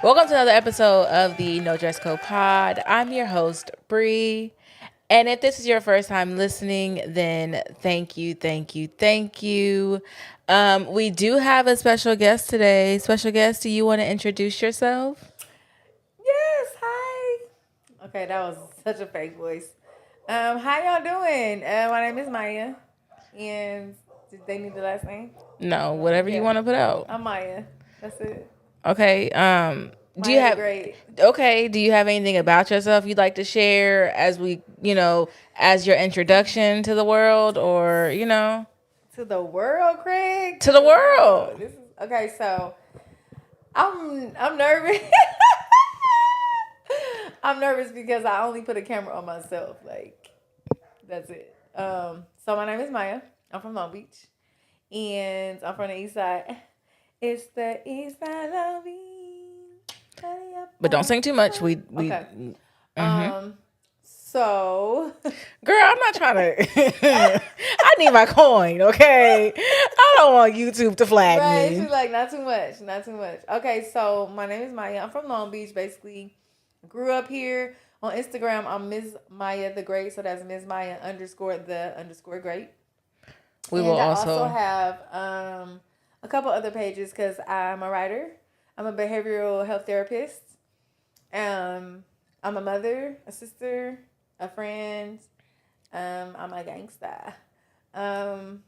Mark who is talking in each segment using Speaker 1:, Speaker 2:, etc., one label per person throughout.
Speaker 1: Welcome to another episode of the No Dress Code Pod. I'm your host, Bree. And if this is your first time listening, then thank you, thank you, thank you. We do have a special guest today. Special guest, do you want to introduce yourself?
Speaker 2: Yes, hi. Okay, that was such a fake voice. How y'all doing? My name is Maya, and did they need the last name?
Speaker 1: No, whatever you
Speaker 2: Yeah,
Speaker 1: want to put out.
Speaker 2: I'm Maya. That's it.
Speaker 1: Okay. Do you
Speaker 2: Maya the
Speaker 1: have
Speaker 2: Great.
Speaker 1: okay? Do you have anything about yourself you'd like to share as we, as your introduction to the world, or
Speaker 2: To the world, Craig.
Speaker 1: to the world?
Speaker 2: This is okay. So I'm nervous. I'm nervous because I only put a camera on myself. Like that's it. So my name is Maya. I'm from Long Beach, and I'm from the East Side. It's the East Side of me.
Speaker 1: But don't sing too much. We
Speaker 2: Okay.
Speaker 1: Mhm.
Speaker 2: So
Speaker 1: Girl, I'm not trying to. I need my coin, okay? I don't want YouTube to flag
Speaker 2: right,
Speaker 1: me.
Speaker 2: she's like, not too much, not too much. Okay, so my name is Maya. I'm from Long Beach, basically. Grew up here. On Instagram, I'm Ms. Maya the Great, so that's Ms. Maya _ great.
Speaker 1: We
Speaker 2: And
Speaker 1: will
Speaker 2: I also
Speaker 1: also.
Speaker 2: have a couple other pages because I'm a writer. I'm a behavioral health therapist. I'm a mother, a sister, a friend. I'm a gangsta. Um,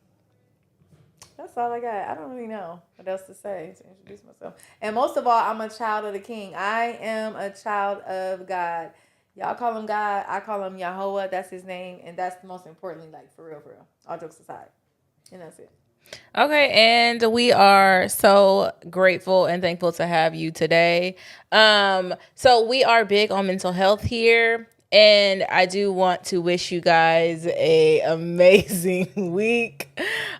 Speaker 2: that's all I got. I don't really know what else to say to introduce myself. And most of all, I'm a child of the King. I am a child of God. Y'all call him God. I call him Yahweh. That's his name. And that's most importantly, like, for real, for real. All jokes aside. And that's it.
Speaker 1: Okay, and we are so grateful and thankful to have you today. So we are big on mental health here, and I do want to wish you guys a amazing week.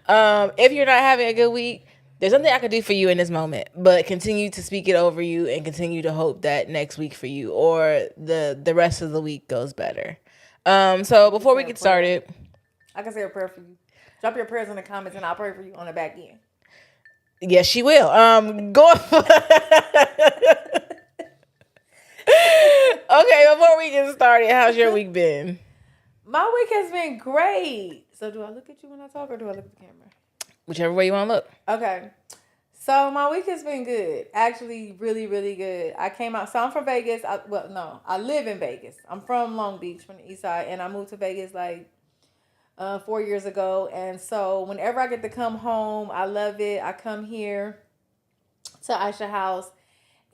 Speaker 1: If you're not having a good week, there's something I can do for you in this moment, but continue to speak it over you and continue to hope that next week for you or the rest of the week goes better. So before we get started.
Speaker 2: I can say a prayer for you. Drop your prayers in the comments and I'll pray for you on the back end.
Speaker 1: Yes, she will. Go. Okay, before we get started, how's your week been?
Speaker 2: My week has been great. So do I look at you when I talk or do I look at the camera?
Speaker 1: Whichever way you want to look.
Speaker 2: Okay. So my week has been good. Actually, really, really good. I came out. So I'm from Vegas. I live in Vegas. I'm from Long Beach, from the East Side, and I moved to Vegas like 4 years ago. And so whenever I get to come home, I love it. I come here to Aisha House,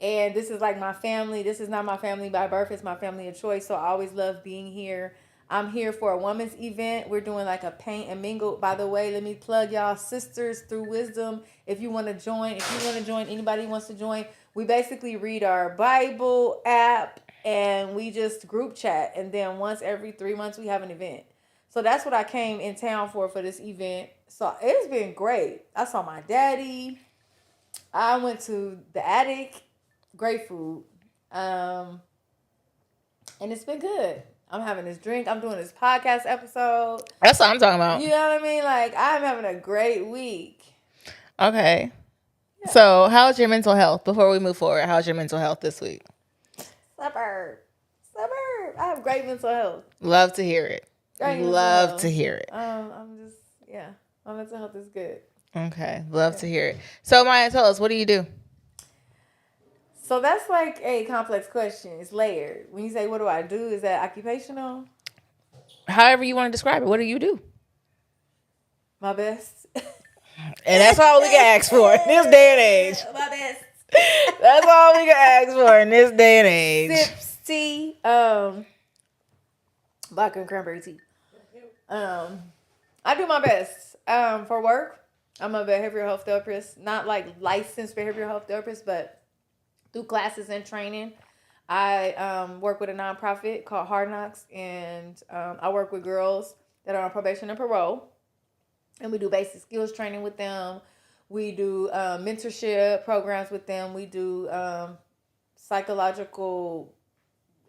Speaker 2: and this is like my family. This is not my family by birth. It's my family of choice. So I always love being here. I'm here for a women's event. We're doing like a paint and mingle. By the way, let me plug y'all Sisters Through Wisdom. If you want to join, anybody wants to join, we basically read our Bible app and we just group chat. And then once every 3 months, we have an event. So that's what I came in town for this event. So it's been great. I saw my daddy. I went to the attic. Great food. And it's been good. I'm having this drink. I'm doing this podcast episode.
Speaker 1: That's what I'm talking about.
Speaker 2: You know what I mean? Like, I'm having a great week.
Speaker 1: Okay. Yeah. So, how's your mental health? Before we move forward, how's your mental health this week?
Speaker 2: Suburb. I have great mental health.
Speaker 1: Love to hear it. Love to hear it.
Speaker 2: My mental health is good.
Speaker 1: Okay. Love to hear it. So, Maya, tell us, what do you do?
Speaker 2: So that's like a complex question. It's layered. When you say, what do I do? Is that occupational?
Speaker 1: However you want to describe it. What do you do?
Speaker 2: My best.
Speaker 1: And that's all we can ask for in this day and age.
Speaker 2: My best.
Speaker 1: That's all we can ask for in this day and age.
Speaker 2: Sips tea. Vodka and cranberry tea. I do my best. For work, I'm a behavioral health therapist. Not like licensed behavioral health therapist, but through classes and training. I work with a nonprofit called Hard Knocks, and I work with girls that are on probation and parole. And we do basic skills training with them. We do mentorship programs with them. We do psychological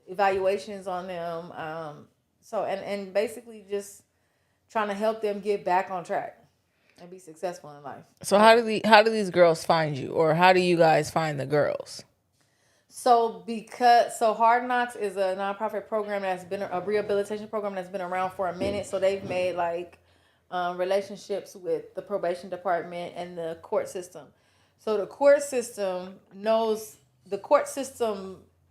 Speaker 2: evaluations on them. And basically just trying to help them get back on track and be successful in life.
Speaker 1: So how do these girls find you, or how do you guys find the girls?
Speaker 2: So Hard Knocks is a nonprofit program that's been a rehabilitation program that's been around for a minute. So they've made like relationships with the probation department and the court system. So the court system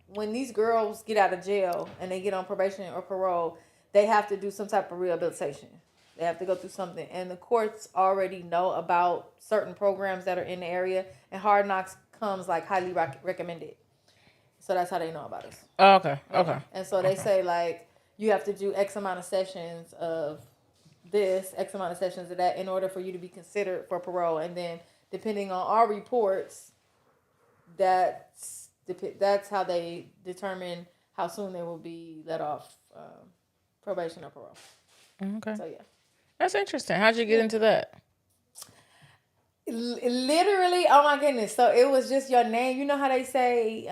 Speaker 2: when these girls get out of jail and they get on probation or parole, they have to do some type of rehabilitation. They have to go through something, and the courts already know about certain programs that are in the area. And Hard Knocks comes like highly recommended. So that's how they know about us.
Speaker 1: Oh, okay.
Speaker 2: Yeah.
Speaker 1: Okay.
Speaker 2: And so they say like you have to do X amount of sessions of this, X amount of sessions of that in order for you to be considered for parole. And then depending on our reports, that's how they determine how soon they will be let off probation or parole.
Speaker 1: Okay.
Speaker 2: So yeah.
Speaker 1: That's interesting. How'd you get into that?
Speaker 2: Literally, oh my goodness. So it was just your name. You know how they say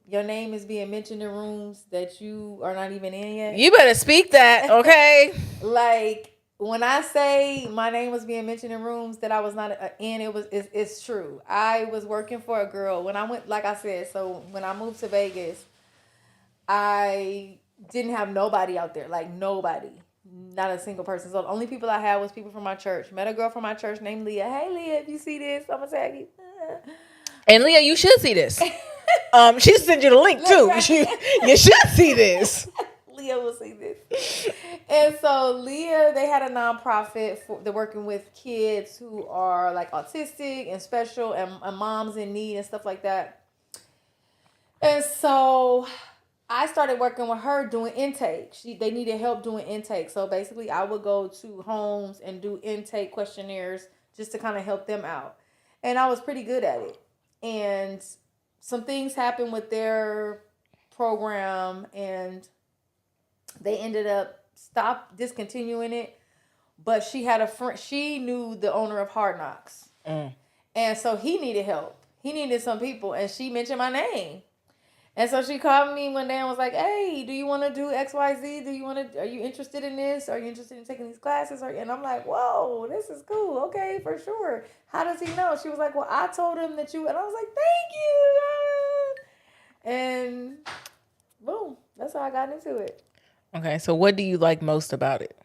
Speaker 2: your name is being mentioned in rooms that you are not even in yet?
Speaker 1: You better speak that, okay?
Speaker 2: Like when I say my name was being mentioned in rooms that I was not in, it's true. I was working for a girl when I went, like I said, so when I moved to Vegas, I didn't have nobody out there, like nobody. Not a single person. So the only people I had was people from my church. Met a girl from my church named Leah. Hey Leah, if you see this, I'm gonna tag you.
Speaker 1: And Leah, you should see this. She sent you the link too.
Speaker 2: Right.
Speaker 1: You should see this.
Speaker 2: Leah will see this. And so Leah, they had a nonprofit they're working with kids who are like autistic and special and moms in need and stuff like that. And so I started working with her doing intake. They needed help doing intake. So basically I would go to homes and do intake questionnaires just to kind of help them out. And I was pretty good at it. And some things happened with their program and they ended up discontinuing it. But she had a friend, she knew the owner of Hard Knocks. And so he needed help. He needed some people and she mentioned my name. And so she called me one day and was like, "Hey, do you want to do XYZ? Are you interested in this? Are you interested in taking these classes?" And I'm like, "Whoa, this is cool. Okay, for sure. How does he know?" She was like, "Well, I told him that you," and I was like, "Thank you." And boom, that's how I got into it.
Speaker 1: Okay, so what do you like most about it?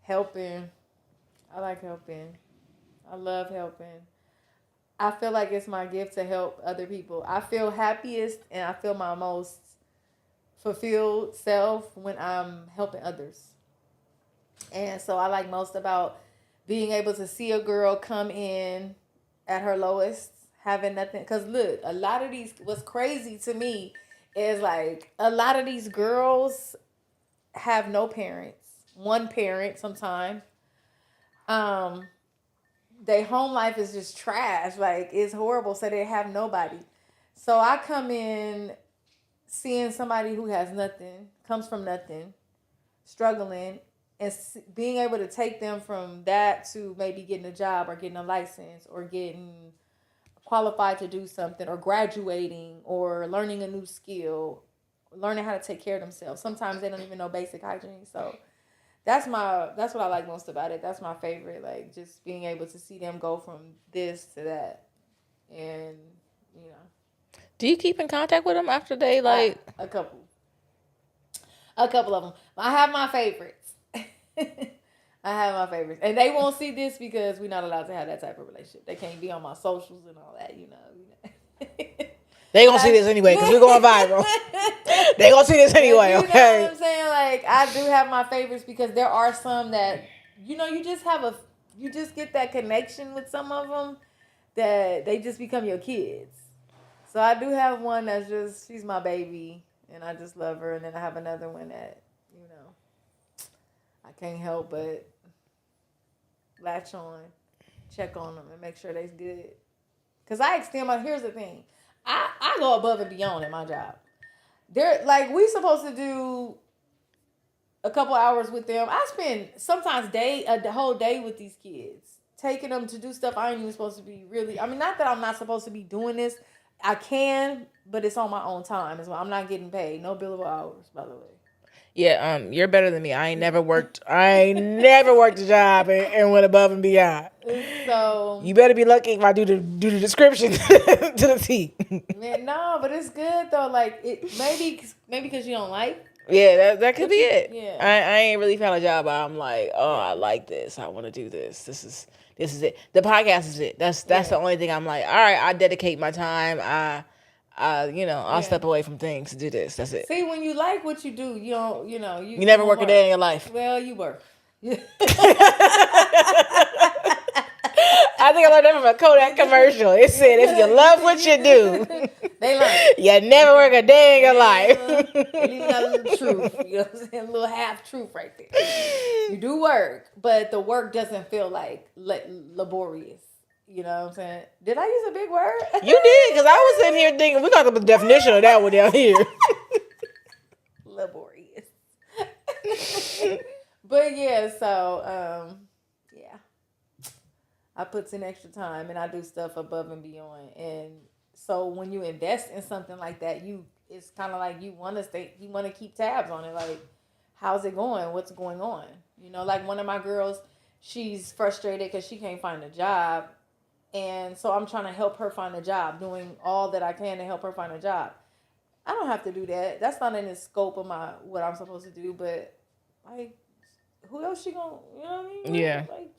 Speaker 2: Helping. I like helping. I love helping. I feel like it's my gift to help other people. I feel happiest and I feel my most fulfilled self when I'm helping others. And so I like most about being able to see a girl come in at her lowest, having nothing. Because look, a lot of these, what's crazy to me is like a lot of these girls have no parents, one parent sometimes. Their home life is just trash. Like it's horrible. So they have nobody. So I come in seeing somebody who has nothing, comes from nothing, struggling, and being able to take them from that to maybe getting a job or getting a license or getting qualified to do something or graduating or learning a new skill, learning how to take care of themselves. Sometimes they don't even know basic hygiene. So that's what I like most about it. That's my favorite. Like just being able to see them go from this to that, and you know.
Speaker 1: Do you keep in contact with them after they like
Speaker 2: a couple of them? I have my favorites. I have my favorites, and they won't see this because we're not allowed to have that type of relationship. They can't be on my socials and all that, you know.
Speaker 1: They gonna see this anyway because we're going viral. They gonna see this anyway,
Speaker 2: you
Speaker 1: okay?
Speaker 2: know what I'm saying? Like I do have my favorites because there are some that you just get that connection with some of them that they just become your kids. So I do have one that's she's my baby and I just love her, and then I have another one that I can't help but latch on, check on them, and make sure they're good. Cause I extend here's the thing. I go above and beyond at my job. They're like we supposed to do a couple hours with them. I spend sometimes the whole day with these kids, taking them to do stuff I ain't even supposed to be really. I mean, not that I'm not supposed to be doing this. I can, but it's on my own time as well. I'm not getting paid. No billable hours, by the way.
Speaker 1: Yeah, you're better than me. I ain't never worked a job and went above and beyond.
Speaker 2: So
Speaker 1: You better be lucky if I do the description to the T.
Speaker 2: man, no, but it's good though. Like it maybe because you don't like.
Speaker 1: Yeah, that could be it.
Speaker 2: Yeah.
Speaker 1: I ain't really found a job where I'm like, oh, I like this. I want to do this. This is it. The podcast is it. That's the only thing I'm like, all right, I dedicate my time. I'll step away from things to do this. That's it.
Speaker 2: See, when you like what you do, you don't,
Speaker 1: You never work a day in your life.
Speaker 2: Well, you work.
Speaker 1: I think I learned that from a Kodak commercial. It said, if you love what you do,
Speaker 2: they learn.
Speaker 1: You never work a day in your life.
Speaker 2: And you got a little truth. You know what I'm saying? A little half truth right there. You do work, but the work doesn't feel like laborious. You know what I'm saying? Did I use a big word?
Speaker 1: You did, because I was sitting here thinking, we got the definition of that one down here.
Speaker 2: Laborious. But yeah, so, yeah. I put in extra time and I do stuff above and beyond. And so when you invest in something like that, it's kind of like you want to keep tabs on it. Like, how's it going? What's going on? Like one of my girls, she's frustrated because she can't find a job. And so I'm trying to help her find a job, doing all that I can to help her find a job. I don't have to do that. That's not in the scope of what I'm supposed to do. But like, who else she gonna? You know what I mean?
Speaker 1: Yeah.
Speaker 2: Like,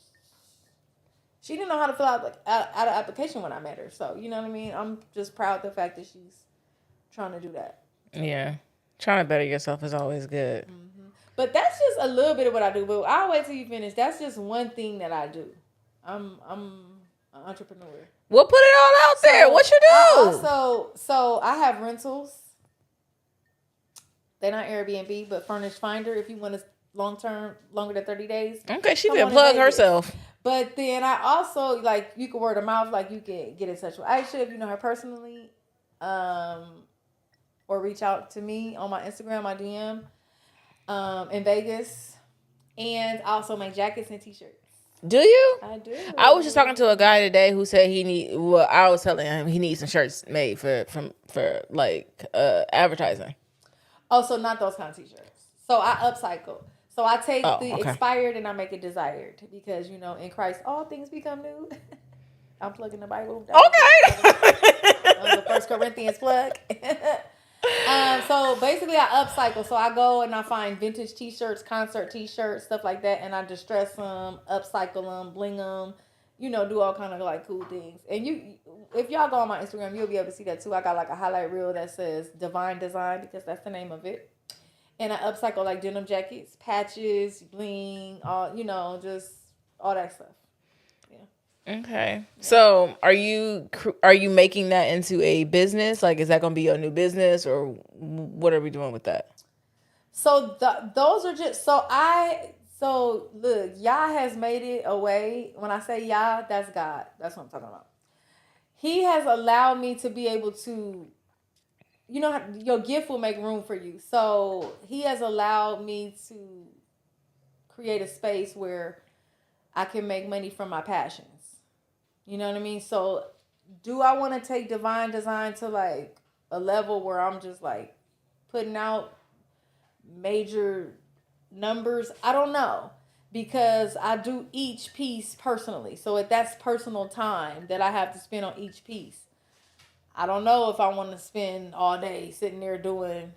Speaker 2: she didn't know how to fill out out an application when I met her. So you know what I mean. I'm just proud of the fact that she's trying to do that.
Speaker 1: Yeah, trying to better yourself is always good.
Speaker 2: Mm-hmm. But that's just a little bit of what I do. But I'll wait till you finish. That's just one thing that I do. I'm an entrepreneur.
Speaker 1: We'll put it all out there. What you do?
Speaker 2: So I have rentals. They're not Airbnb, but Furnished Finder. If you want to long-term, longer than 30 days.
Speaker 1: Okay, she can plug herself.
Speaker 2: But then I also, like, you can word of mouth, like, you can get in touch with Aisha if you know her personally, or reach out to me on my Instagram, my DM, in Vegas. And I also make jackets and t-shirts.
Speaker 1: Do you?
Speaker 2: I do.
Speaker 1: I was just talking to a guy today who said I was telling him he needs some shirts made for advertising.
Speaker 2: Oh, so not those kind of t-shirts. So I upcycle. So I take expired and I make it desired because, in Christ, all things become new. I'm plugging the Bible. That was the 1 Corinthians plug. So basically I upcycle. So I go and I find vintage t-shirts, concert t-shirts, stuff like that. And I distress them, upcycle them, bling them, do all kind of like cool things. And if y'all go on my Instagram, you'll be able to see that too. I got like a highlight reel that says Divine Design because that's the name of it. And I upcycle like denim jackets, patches, bling, all, just all that stuff. Yeah.
Speaker 1: Okay. Yeah. So are you making that into a business? Like, is that going to be your new business or what are we doing with that?
Speaker 2: So those are just, so look, Yah has made it a way. When I say Yah, that's God. That's what I'm talking about. He has allowed me to be able to, your gift will make room for you. So he has allowed me to create a space where I can make money from my passions. You know what I mean? So do I want to take Divine Design to like a level where I'm just like putting out major numbers? I don't know, because I do each piece personally. So if that's personal time that I have to spend on each piece. I don't know if I want to spend all day sitting there doing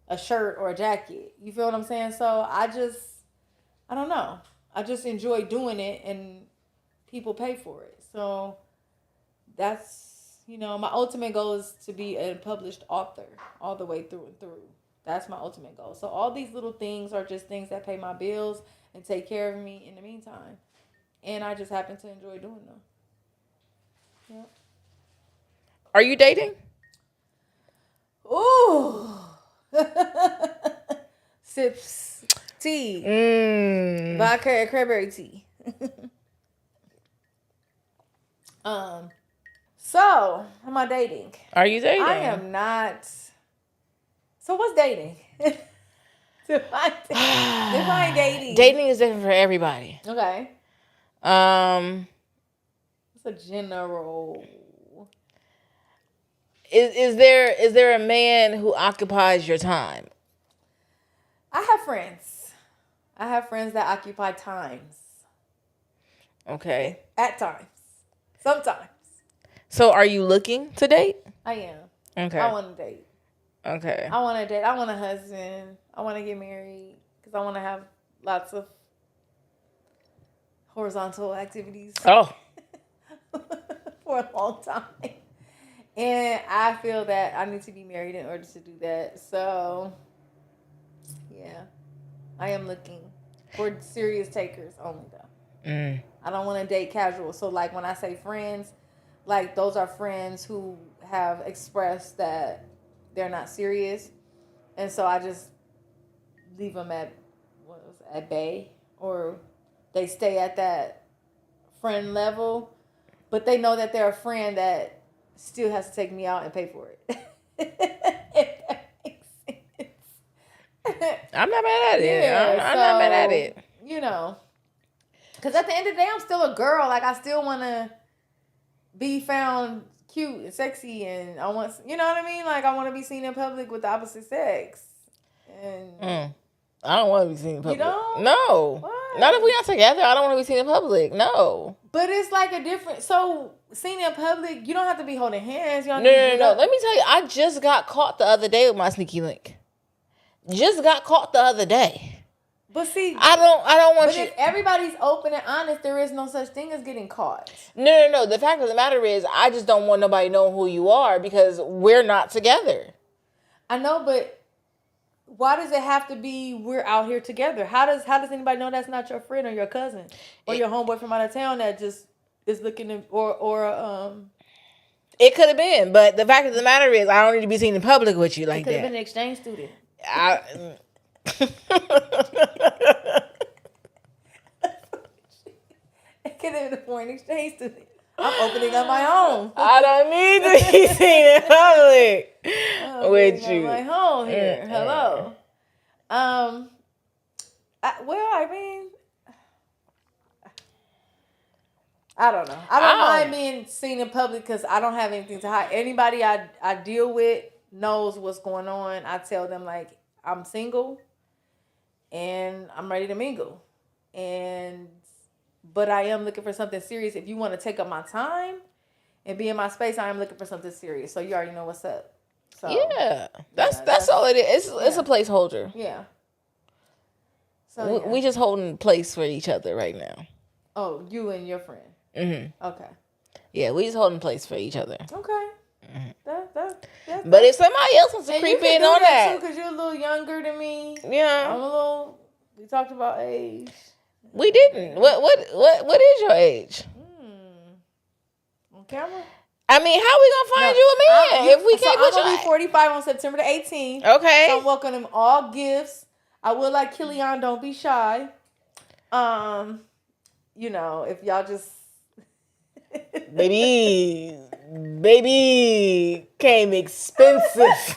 Speaker 2: a shirt or a jacket. You feel what I'm saying? So I don't know. I just enjoy doing it and people pay for it. So that's, my ultimate goal is to be a published author all the way through and through. That's my ultimate goal. So all these little things are just things that pay my bills and take care of me in the meantime. And I just happen to enjoy doing them. Yep.
Speaker 1: Are you dating?
Speaker 2: Ooh. Sips tea. Vodka and cranberry tea. So, am I dating?
Speaker 1: Are you dating?
Speaker 2: I am not. So, what's dating? Define dating.
Speaker 1: Dating is different for everybody.
Speaker 2: Okay. It's a general.
Speaker 1: Is there a man who occupies your time?
Speaker 2: I have friends. I have friends that occupy times.
Speaker 1: Okay.
Speaker 2: At times. Sometimes.
Speaker 1: So are you looking to date?
Speaker 2: I am.
Speaker 1: Okay.
Speaker 2: I want to date.
Speaker 1: Okay.
Speaker 2: I want to date. I want a husband. I want to get married because I want to have lots of horizontal activities.
Speaker 1: Oh.
Speaker 2: For a long time. And I feel that I need to be married in order to do that. So, yeah. I am looking for serious takers only, though. I don't want to date casual. So, like, when I say friends, like, those are friends who have expressed that they're not serious. And so I just leave them at bay. Or they stay at that friend level. But they know that they're a friend that still has to take me out and pay for it. If that makes sense.
Speaker 1: I'm not mad at it. Yeah, I'm not mad at it.
Speaker 2: You know. Because at the end of the day, I'm still a girl. Like, I still want to be found cute and sexy. And I want, you know what I mean? Like, I want to be seen in public with the opposite sex. And
Speaker 1: I don't want to be seen in public.
Speaker 2: You don't?
Speaker 1: No.
Speaker 2: What?
Speaker 1: Not if we're not together. I don't want to be seen in public. No.
Speaker 2: But it's like a different... So, seen in public, you don't have to be holding hands. You don't
Speaker 1: No. Let me tell you, I just got caught the other day with my sneaky link. Just got caught the other day.
Speaker 2: But see...
Speaker 1: I don't want you...
Speaker 2: But if everybody's open and honest, there is no such thing as getting caught.
Speaker 1: No. The fact of the matter is, I just don't want nobody knowing who you are because we're not together.
Speaker 2: I know, but... Why does it have to be we're out here together? How does anybody know that's not your friend or your cousin or your homeboy from out of town that just is looking to, or
Speaker 1: It could have been, but the fact of the matter is I don't need to be seen in public with you like
Speaker 2: it could have
Speaker 1: that.
Speaker 2: been an exchange student. It could have been a foreign exchange student. I'm opening up my home.
Speaker 1: I don't need to be seen in public with you.
Speaker 2: My home here. Hello. I mean, I don't know. I don't mind being seen in public because I don't have anything to hide. Anybody I deal with knows what's going on. I tell them, like, I'm single and I'm ready to mingle. But I am looking for something serious. If you want to take up my time and be in my space, I am looking for something serious. So you already know what's up. So
Speaker 1: yeah, that's all it is. It's a placeholder.
Speaker 2: Yeah. So
Speaker 1: we just holding place for each other right now.
Speaker 2: Oh, you and your friend.
Speaker 1: Mm-hmm.
Speaker 2: Okay.
Speaker 1: Yeah, we just holding place for each other.
Speaker 2: Okay.
Speaker 1: Mm-hmm. But if somebody else wants to creep in on that,
Speaker 2: because you're a little younger than me.
Speaker 1: Yeah.
Speaker 2: We talked about age.
Speaker 1: We didn't. What is your age?
Speaker 2: On camera?
Speaker 1: I mean, how we gonna find you a man if we can't put you?
Speaker 2: I'm gonna be 45 on September the 18th.
Speaker 1: Okay.
Speaker 2: So I'm welcoming all gifts. I would like Killian, don't be shy. You know, if y'all just
Speaker 1: baby came expensive.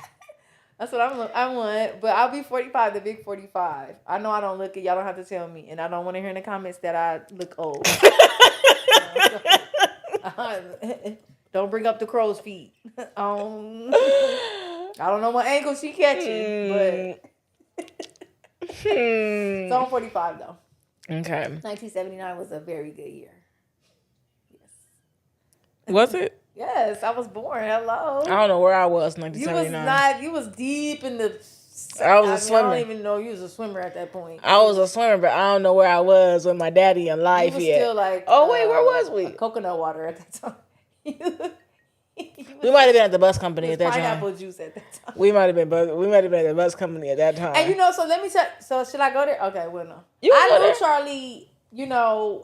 Speaker 2: That's what I want. But I'll be 45, the big 45. I know I don't look it. Y'all don't have to tell me. And I don't want to hear in the comments that I look old. Don't bring up the crow's feet. I don't know what angle she catching, but so I'm 45 though.
Speaker 1: Okay.
Speaker 2: 1979 was a very good year. Yes.
Speaker 1: Was it?
Speaker 2: Yes, I was born. Hello.
Speaker 1: I don't know where I was in 1979.
Speaker 2: You was deep in the...
Speaker 1: I was a swimmer.
Speaker 2: I don't even know you was a swimmer at that point.
Speaker 1: I was a swimmer, but I don't know where I was with my daddy in life yet.
Speaker 2: Still like...
Speaker 1: Oh, wait, where was we?
Speaker 2: Coconut water at that time.
Speaker 1: We might have been at the bus company at that time.
Speaker 2: Pineapple juice at that time.
Speaker 1: We might have been at the bus company at that time.
Speaker 2: And so let me tell... So should I go there? Okay, well, no.
Speaker 1: I
Speaker 2: knew Charlie,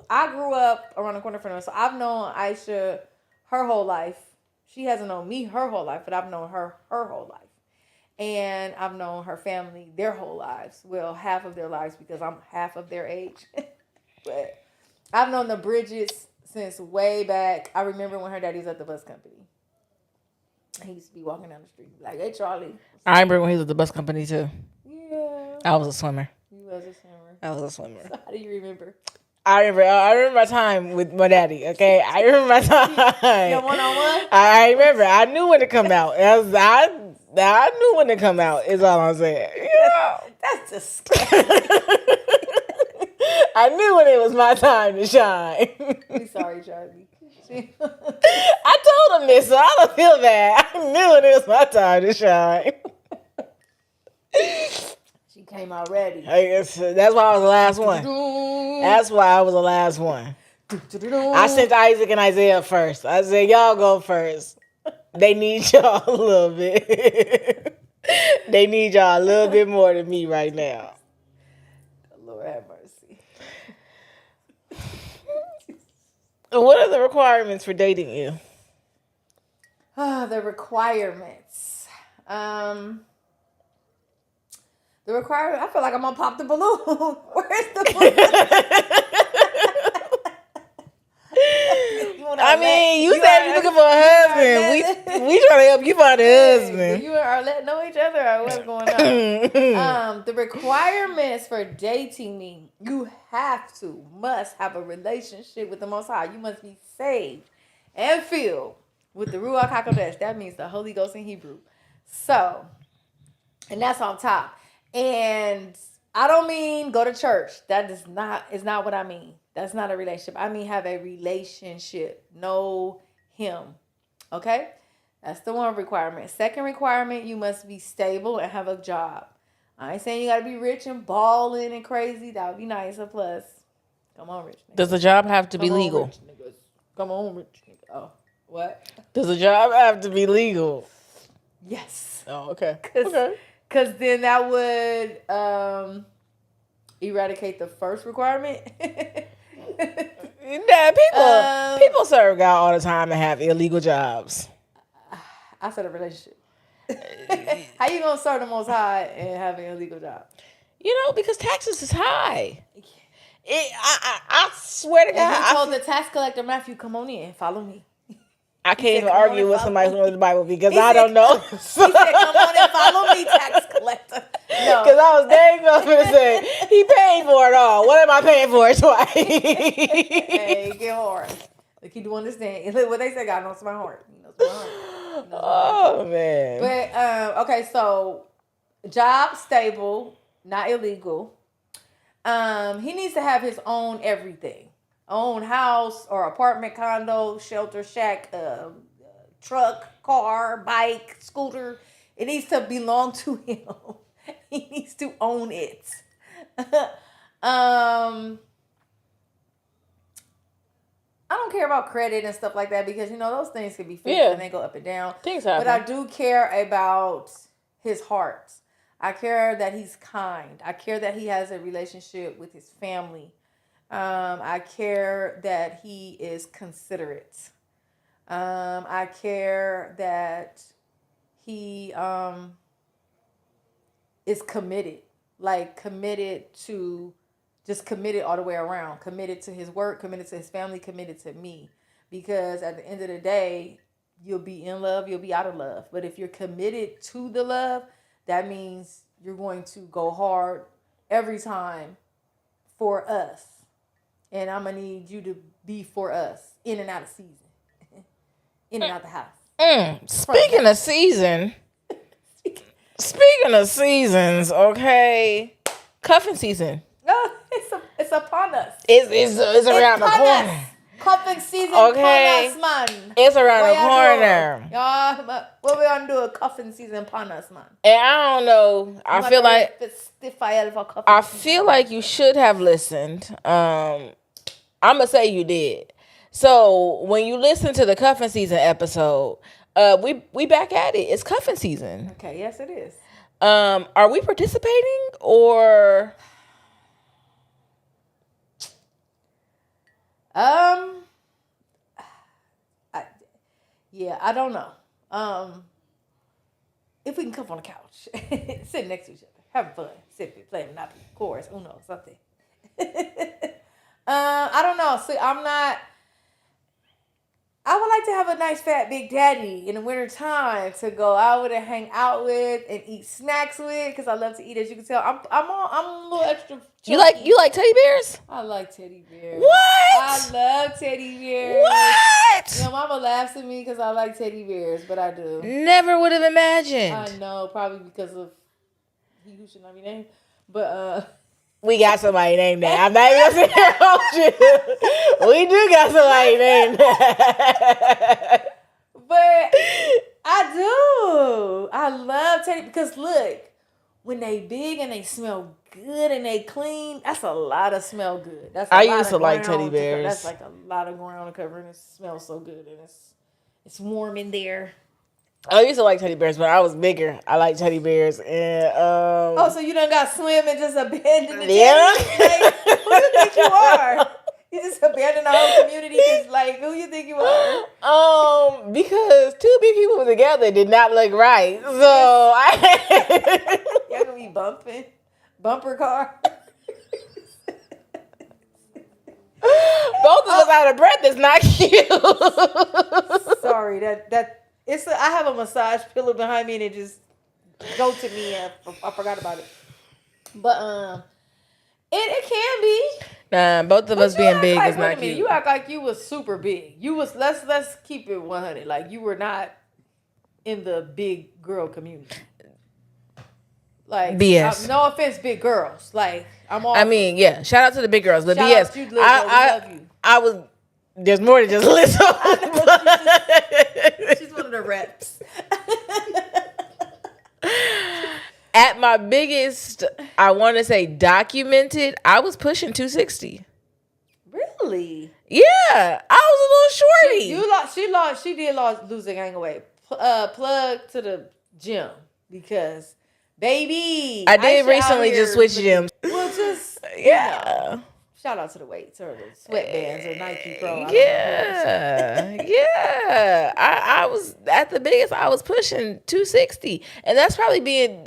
Speaker 2: I grew up around the corner from her. So I've known Aisha her whole life. She hasn't known me her whole life, but I've known her whole life. And I've known her family their whole lives. Well, half of their lives because I'm half of their age. But I've known the Bridgets since way back. I remember when her daddy was at the bus company. He used to be walking down the street like, hey, Charlie.
Speaker 1: I remember when he was at the bus company, too.
Speaker 2: Yeah.
Speaker 1: I was a swimmer.
Speaker 2: You was a swimmer.
Speaker 1: I was a swimmer.
Speaker 2: So how do you remember?
Speaker 1: I remember my time with my daddy, okay? I remember my time.
Speaker 2: Your one-on-one?
Speaker 1: I remember. I knew when to come out. I knew when to come out, is all I'm saying.
Speaker 2: That's disgusting.
Speaker 1: I knew when it was my time to shine.
Speaker 2: We sorry, Charlie.
Speaker 1: I told him this, so I don't feel bad. I knew when it was my time to shine.
Speaker 2: She came out ready.
Speaker 1: That's why I was the last one. That's why I was the last one. I sent Isaac and Isaiah first. I said, y'all go first. They need y'all a little bit. They need y'all a little bit more than me right now.
Speaker 2: Lord have mercy.
Speaker 1: What are the requirements for dating you?
Speaker 2: The requirements. The requirement. I feel like I'm gonna pop the balloon. Where's the balloon?
Speaker 1: You said you're looking for a husband. We trying to help you find a husband.
Speaker 2: You and Arlette know each other, or what's going on? The requirements for dating me: you must have a relationship with the Most High. You must be saved and filled with the Ruach HaKodesh. That means the Holy Ghost in Hebrew. So, and that's on top. And I don't mean go to church. That is not what I mean. That's not a relationship. I mean have a relationship. Know him. Okay? That's the one requirement. Second requirement, you must be stable and have a job. I ain't saying you gotta be rich and balling and crazy. That would be nice. A plus. Come on, rich niggas.
Speaker 1: Does the job have to be legal?
Speaker 2: Rich niggas. Come on, rich niggas. Oh, what?
Speaker 1: Does the job have to be legal?
Speaker 2: Yes.
Speaker 1: Oh, okay.
Speaker 2: Because then that would eradicate the first requirement.
Speaker 1: Yeah, people serve God all the time and have illegal jobs.
Speaker 2: I said a relationship. How you gonna serve the Most High and have an illegal job?
Speaker 1: Because taxes is high. I swear to God.
Speaker 2: And he told the tax collector, Matthew, come on in, follow me.
Speaker 1: I can't even argue with somebody who knows the Bible because I don't know.
Speaker 2: He said, come on and follow me, tax collector. No.
Speaker 1: Because I was dang going to say, he paid for it all. What am I paying for it twice?
Speaker 2: Hey, get hard. Like you do understand. What they say, God knows my heart. He knows my heart.
Speaker 1: Oh, man.
Speaker 2: But, okay, so job stable, not illegal. He needs to have his own everything. Own house or apartment, condo, shelter, shack, truck, car, bike, scooter. It needs to belong to him. He needs to own it. I don't care about credit and stuff like that because, those things can be fixed and they go up and down.
Speaker 1: Things happen.
Speaker 2: But I do care about his heart. I care that he's kind. I care that he has a relationship with his family. I care that he is considerate. I care that he is committed. Like committed all the way around. Committed to his work, committed to his family, committed to me. Because at the end of the day, you'll be in love, you'll be out of love. But if you're committed to the love, that means you're going to go hard every time for us. And I'm going to need you to be for us in and out of season. In and out the house.
Speaker 1: Speaking of seasons, okay. Cuffing season.
Speaker 2: It's upon us.
Speaker 1: It's around the corner.
Speaker 2: Cuffing season
Speaker 1: okay.
Speaker 2: upon us, man.
Speaker 1: It's around the corner.
Speaker 2: Y'all, what we gonna do a cuffing season upon us, man?
Speaker 1: And I don't know. I feel like you should have listened. I'm gonna say you did. So when you listen to the cuffing season episode, we back at it. It's cuffing season.
Speaker 2: Okay, yes it is.
Speaker 1: Are we participating or?
Speaker 2: I don't know. If we can cuff on the couch, sit next to each other, having fun, sipping, playing Monopoly, chorus, Uno, something. I don't know. See, I would like to have a nice fat big daddy in the winter time to go out with and hang out with and eat snacks with because I love to eat. As you can tell, I'm a little extra. Chunky.
Speaker 1: You like teddy bears?
Speaker 2: I like teddy bears.
Speaker 1: What?
Speaker 2: I love teddy bears.
Speaker 1: What?
Speaker 2: Mama laughs at me because I like teddy bears, but I do.
Speaker 1: Never would have imagined.
Speaker 2: I know, probably because of he who should not be named. But
Speaker 1: We got somebody named that. I'm not even gonna sit here and hold you. We do got somebody named that.
Speaker 2: but I do. I love teddy because look, when they big and they smell good and they clean, that's a lot of smell good. That's a
Speaker 1: I
Speaker 2: lot
Speaker 1: used
Speaker 2: of
Speaker 1: to like
Speaker 2: ground
Speaker 1: teddy bears.
Speaker 2: That's like a lot of ground to cover, and it smells so good, and it's warm in there.
Speaker 1: I used to like teddy bears, but I was bigger. I like teddy bears, and
Speaker 2: Oh, so you done got slim and just abandoned the
Speaker 1: yeah.
Speaker 2: teddies? Like, who you think you are? You just abandoned the whole community because, like, who you think you are?
Speaker 1: Because two big people together did not look right. So
Speaker 2: Y'all gonna be bumping, bumper car.
Speaker 1: Both of us out of breath is not cute.
Speaker 2: Sorry, I have a massage pillow behind me and it just go to me and I forgot about it. But it can be.
Speaker 1: Nah, both of us being big is not cute.
Speaker 2: You act like you was super big. You was let's keep it 100. Like you were not in the big girl community. Like
Speaker 1: BS.
Speaker 2: No offense, big girls. Like I'm all.
Speaker 1: I mean, yeah. Shout out to the big girls, but
Speaker 2: shout
Speaker 1: BS.
Speaker 2: Out to you, Lizzo. We love you.
Speaker 1: I was. There's more than just Lizzo.
Speaker 2: She's one of the reps.
Speaker 1: At my biggest, I want to say documented, I was pushing 260.
Speaker 2: Really?
Speaker 1: Yeah, I was a little shorty.
Speaker 2: She did lose the gang weight. Plug to the gym because, baby,
Speaker 1: I did recently just switch gyms.
Speaker 2: Well, just
Speaker 1: yeah.
Speaker 2: Shout out to the weights or the sweatbands or Nike Pro.
Speaker 1: Yeah. I was at the biggest. I was pushing 260, and that's probably being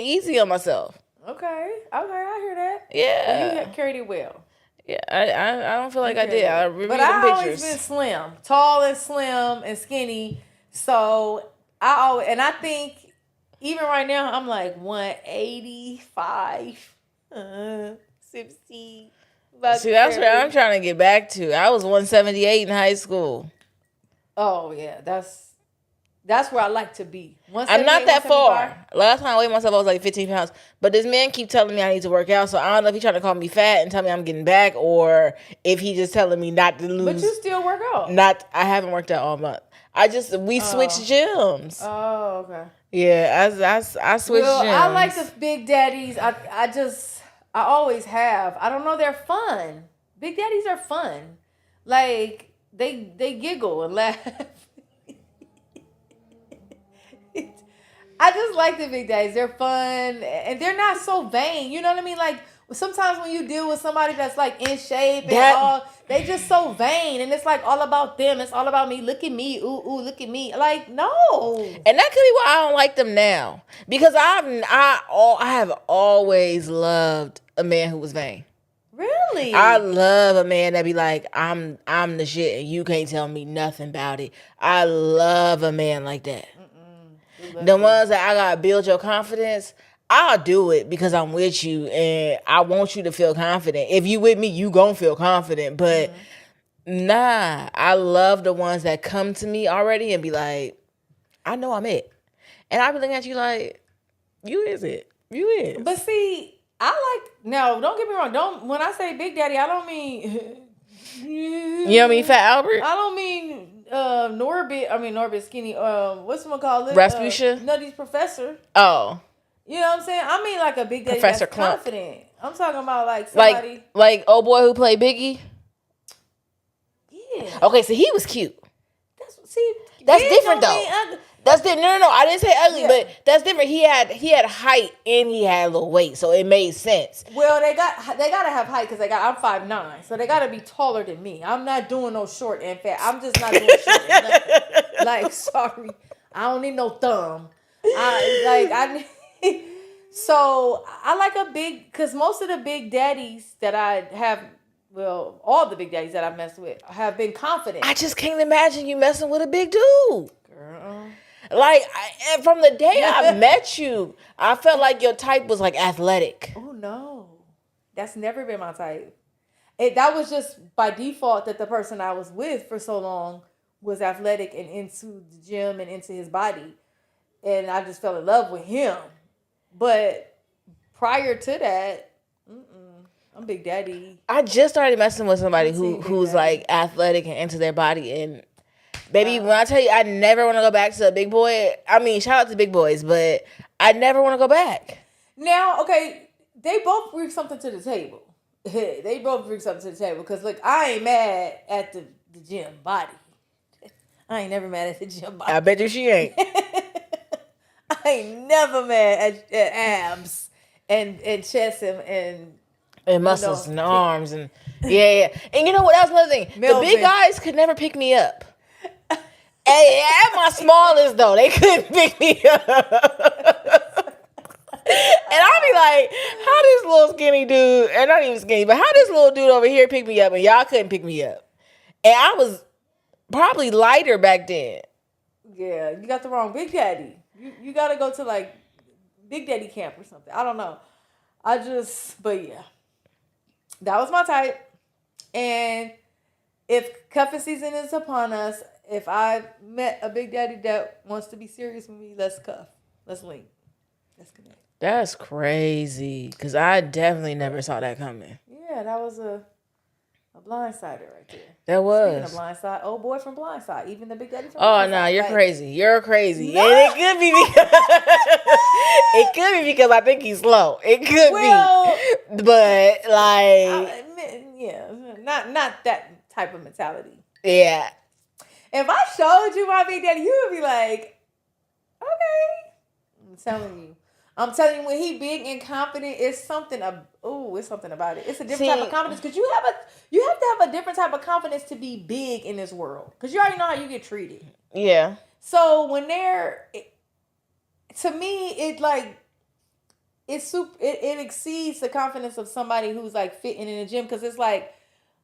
Speaker 1: easy on myself.
Speaker 2: Okay, I hear that.
Speaker 1: Yeah,
Speaker 2: well, you carried it well.
Speaker 1: Yeah, I don't feel like I did. I reviewed
Speaker 2: but
Speaker 1: them pictures.
Speaker 2: Always been slim, tall and slim and skinny. So I think even right now I'm like 185, 60.
Speaker 1: See, that's where I'm trying to get back to. I was 178 in high school.
Speaker 2: Oh yeah, that's where I like to be.
Speaker 1: I'm not that far. Last time I weighed myself, I was like 15 pounds. But this man keep telling me I need to work out, so I don't know if he's trying to call me fat and tell me I'm getting back, or if he just telling me not to lose.
Speaker 2: But you still work out.
Speaker 1: I haven't worked out all month. We switched gyms.
Speaker 2: Oh, okay.
Speaker 1: Yeah, I switched gyms.
Speaker 2: I like the big daddies. I always have. I don't know. They're fun. Big daddies are fun. Like they giggle and laugh. I just like the big daddies. They're fun and they're not so vain. You know what I mean? Like sometimes when you deal with somebody that's like in shape and all, they just so vain and it's like all about them. It's all about me. Look at me. Ooh, look at me. Like no.
Speaker 1: And that could be why I don't like them now, because I have always loved a man who was vain.
Speaker 2: Really?
Speaker 1: I love a man that be like, I'm the shit and you can't tell me nothing about it. I love a man like that. The ones that I gotta build your confidence, I'll do it because I'm with you and I want you to feel confident. If you with me, you gonna feel confident. But nah, I love the ones that come to me already and be like, I know I'm it. And I be looking at you like, you is it. You is.
Speaker 2: But see, don't get me wrong. When I say big daddy, I don't mean
Speaker 1: you don't mean Fat Albert?
Speaker 2: I don't mean Norbit skinny. What's someone call it?
Speaker 1: Rasputia?
Speaker 2: Nutty's professor.
Speaker 1: Oh.
Speaker 2: You know what I'm saying? I mean like a big daddy
Speaker 1: Professor
Speaker 2: that's
Speaker 1: Clump.
Speaker 2: confident. I'm talking about like somebody
Speaker 1: like old boy who played Biggie.
Speaker 2: Yeah.
Speaker 1: Okay, so he was cute. That's
Speaker 2: big
Speaker 1: different though. That's different. No. I didn't say ugly, but that's different. He had height and he had a little weight, so it made sense.
Speaker 2: Well, they gotta have height because I'm 5'9", so they gotta be taller than me. I'm not doing no short and fat. I'm just not doing short and nothing. Like, sorry, I don't need no thumb. So I like a big, because most of the big daddies that I have. Well, all the big daddies that I've messed with have been confident.
Speaker 1: I just can't imagine you messing with a big dude.
Speaker 2: Girl.
Speaker 1: Like, and from the day I met you, I felt like your type was like athletic.
Speaker 2: Oh, no. That's never been my type. That was just by default that the person I was with for so long was athletic and into the gym and into his body. And I just fell in love with him. But prior to that, I'm Big Daddy.
Speaker 1: I just started messing with somebody
Speaker 2: Big
Speaker 1: who's
Speaker 2: Daddy.
Speaker 1: like athletic and into their body, and baby, when I tell you, I never want to go back to a big boy. I mean, shout out to big boys, but I never want to go back.
Speaker 2: Now, okay, they both bring something to the table. They both bring something to the table because, look, I ain't mad at the gym body. I ain't never mad at the gym body.
Speaker 1: I bet you she ain't.
Speaker 2: I ain't never mad at abs and chest and
Speaker 1: muscles and arms and yeah. And you know what? That was another thing.
Speaker 2: Melvin.
Speaker 1: The big guys could never pick me up. At my smallest though, they couldn't pick me up. And I'll be like, how this little skinny dude, and not even skinny, but how this little dude over here picked me up and y'all couldn't pick me up? And I was probably lighter back then.
Speaker 2: Yeah, you got the wrong Big Daddy. You got to go to like Big Daddy camp or something. I don't know. But yeah. That was my type. And if cuffing season is upon us, if I met a Big Daddy that wants to be serious with me, let's cuff. Let's link. Let's connect.
Speaker 1: That's crazy. Because I definitely never saw that coming.
Speaker 2: Yeah, that was a blindsider right there.
Speaker 1: That was.
Speaker 2: Speaking of blindside, old boy from Blindside, even the Big Daddy from
Speaker 1: Oh
Speaker 2: Blindside.
Speaker 1: no, you're
Speaker 2: like,
Speaker 1: crazy. You're crazy.
Speaker 2: No.
Speaker 1: And it could be because I think he's slow. It could be. But like
Speaker 2: yeah, not that type of mentality.
Speaker 1: Yeah.
Speaker 2: If I showed you my Big Daddy, you would be like, okay. I'm telling you, when he big and confident, it's something about it. It's a different type of confidence because you have to have a different type of confidence to be big in this world because you already know how you get treated.
Speaker 1: Yeah.
Speaker 2: So when to me, it exceeds the confidence of somebody who's like fitting in the gym because it's like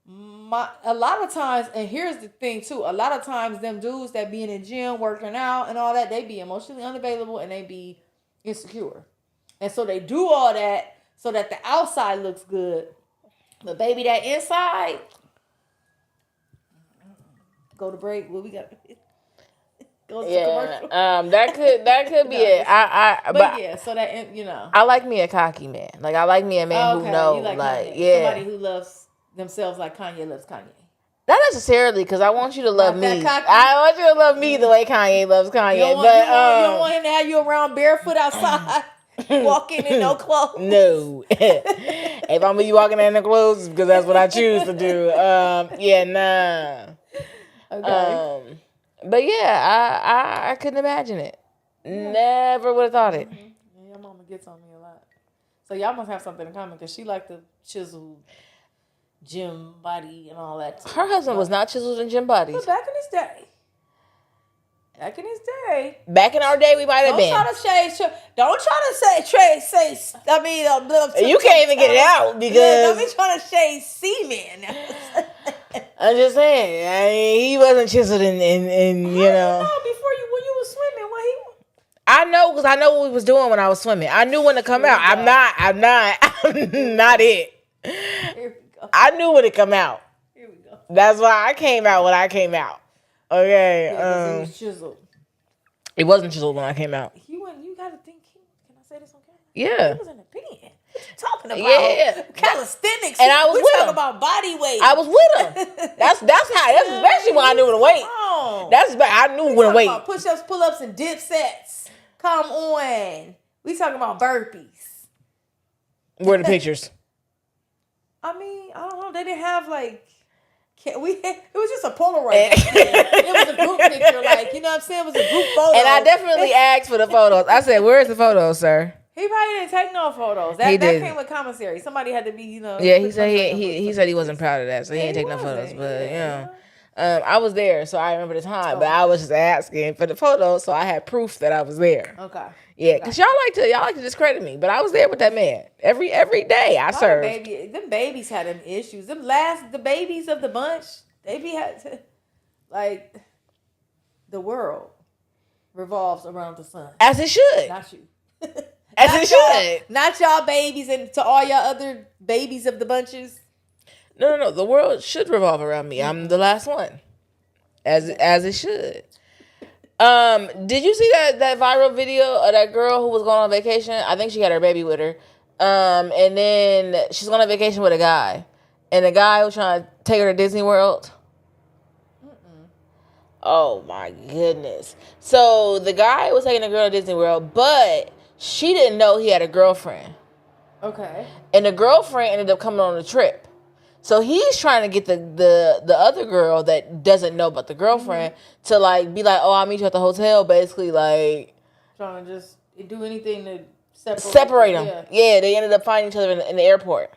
Speaker 2: a lot of times, and here's the thing too, a lot of times them dudes that be in the gym working out and all that, they be emotionally unavailable and they be insecure. And so they do all that so that the outside looks good. But baby, that inside, go to break. What we got? Go to commercial.
Speaker 1: That could be it. But
Speaker 2: yeah, so that
Speaker 1: I like me a cocky man. Like I like me a man who knows,
Speaker 2: somebody who loves themselves like Kanye loves Kanye.
Speaker 1: Not necessarily, because I want you to love me.
Speaker 2: Cocky.
Speaker 1: I want you to love me the way Kanye loves Kanye.
Speaker 2: You don't want him to have you around barefoot outside, walking in no clothes.
Speaker 1: No. If I'm with you walking in the clothes, it's because that's what I choose to do. Nah.
Speaker 2: Okay.
Speaker 1: But yeah, I couldn't imagine it. Yeah. Never would have thought it.
Speaker 2: Mm-hmm. Your mama gets on me a lot. So y'all must have something in common because she liked the chiseled gym body and all that.
Speaker 1: Her husband was not chiseled in gym bodies.
Speaker 2: But back in his day.
Speaker 1: Back in our day, we might have been.
Speaker 2: Don't try to say. I mean,
Speaker 1: you can't even get it out because
Speaker 2: don't be trying to shade semen.
Speaker 1: I'm just saying. I mean, he wasn't chiseled in you know.
Speaker 2: Before when you was swimming, what he?
Speaker 1: I know because I know what we was doing when I was swimming. I knew when to come out. I'm not it.
Speaker 2: Here we go.
Speaker 1: I knew when to come out.
Speaker 2: Here we go.
Speaker 1: That's why I came out when I came out. Okay.
Speaker 2: Yeah, it was chiseled.
Speaker 1: It wasn't chiseled when I came out.
Speaker 2: You gotta think. Can I say this on camera?
Speaker 1: Yeah.
Speaker 2: He was in the pen. What you talking about?
Speaker 1: Yeah.
Speaker 2: Calisthenics.
Speaker 1: And I was with him.
Speaker 2: About body weight.
Speaker 1: I was with him. That's especially when I knew when to wait. I knew when to wait.
Speaker 2: Push-ups, pull-ups, and dip sets. Come on. We talking about burpees.
Speaker 1: Where are the pictures?
Speaker 2: I mean, I don't know. They didn't have like. It was just a Polaroid. It was a group picture, like, you know what I'm saying? It was a group photo.
Speaker 1: And I definitely asked for the photos. I said, "Where's the photos, sir?"
Speaker 2: He probably didn't take no photos. That came with commissary. Somebody had to be,
Speaker 1: Yeah, he said he said he wasn't proud of that, so he didn't take no photos. But I was there, so I remember the time. But I was just asking for the photos, so I had proof that I was there.
Speaker 2: Okay.
Speaker 1: Yeah, because y'all like to discredit me, but I was there with that man every day. I served.
Speaker 2: Them babies had them issues. The babies of the bunch, had to, like, the world revolves around the sun.
Speaker 1: As it should.
Speaker 2: Not you.
Speaker 1: As it should.
Speaker 2: Not y'all babies, and to all y'all other babies of the bunches.
Speaker 1: No. The world should revolve around me. I'm the last one. As it should. Did you see that viral video of that girl who was going on vacation? I think she had her baby with her. And then she's going on vacation with a guy, and the guy was trying to take her to Disney World. Oh my goodness! So the guy was taking a girl to Disney World, but she didn't know he had a girlfriend.
Speaker 2: Okay.
Speaker 1: And the girlfriend ended up coming on the trip. So he's trying to get the other girl that doesn't know about the girlfriend to like be like, oh, I'll meet you at the hotel. Basically, like
Speaker 2: trying to just do anything to
Speaker 1: separate them. Yeah, they ended up finding each other in the airport.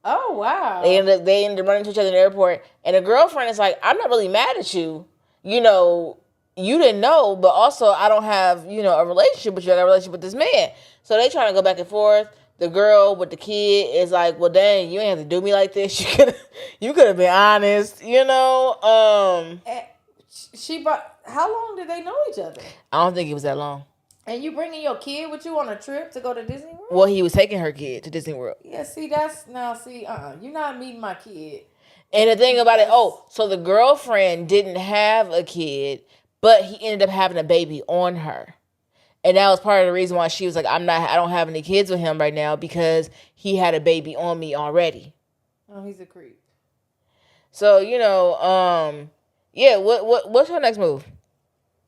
Speaker 2: Oh wow!
Speaker 1: They ended up running into each other in the airport, and the girlfriend is like, I'm not really mad at you. You know, you didn't know, but also I don't have a relationship with you. I got a relationship with this man. So they trying to go back and forth. The girl with the kid is like, well, dang, you ain't have to do me like this. You could have been honest,
Speaker 2: She brought. How long did they know each other?
Speaker 1: I don't think it was that long.
Speaker 2: And you bringing your kid with you on a trip to go to Disney World?
Speaker 1: Well, he was taking her kid to Disney World.
Speaker 2: Yeah, see, you're not meeting my kid.
Speaker 1: And the thing about it, so the girlfriend didn't have a kid, but he ended up having a baby on her. And that was part of the reason why she was like, I don't have any kids with him right now because he had a baby on me already.
Speaker 2: Oh, he's a creep.
Speaker 1: So, yeah, what's your next move?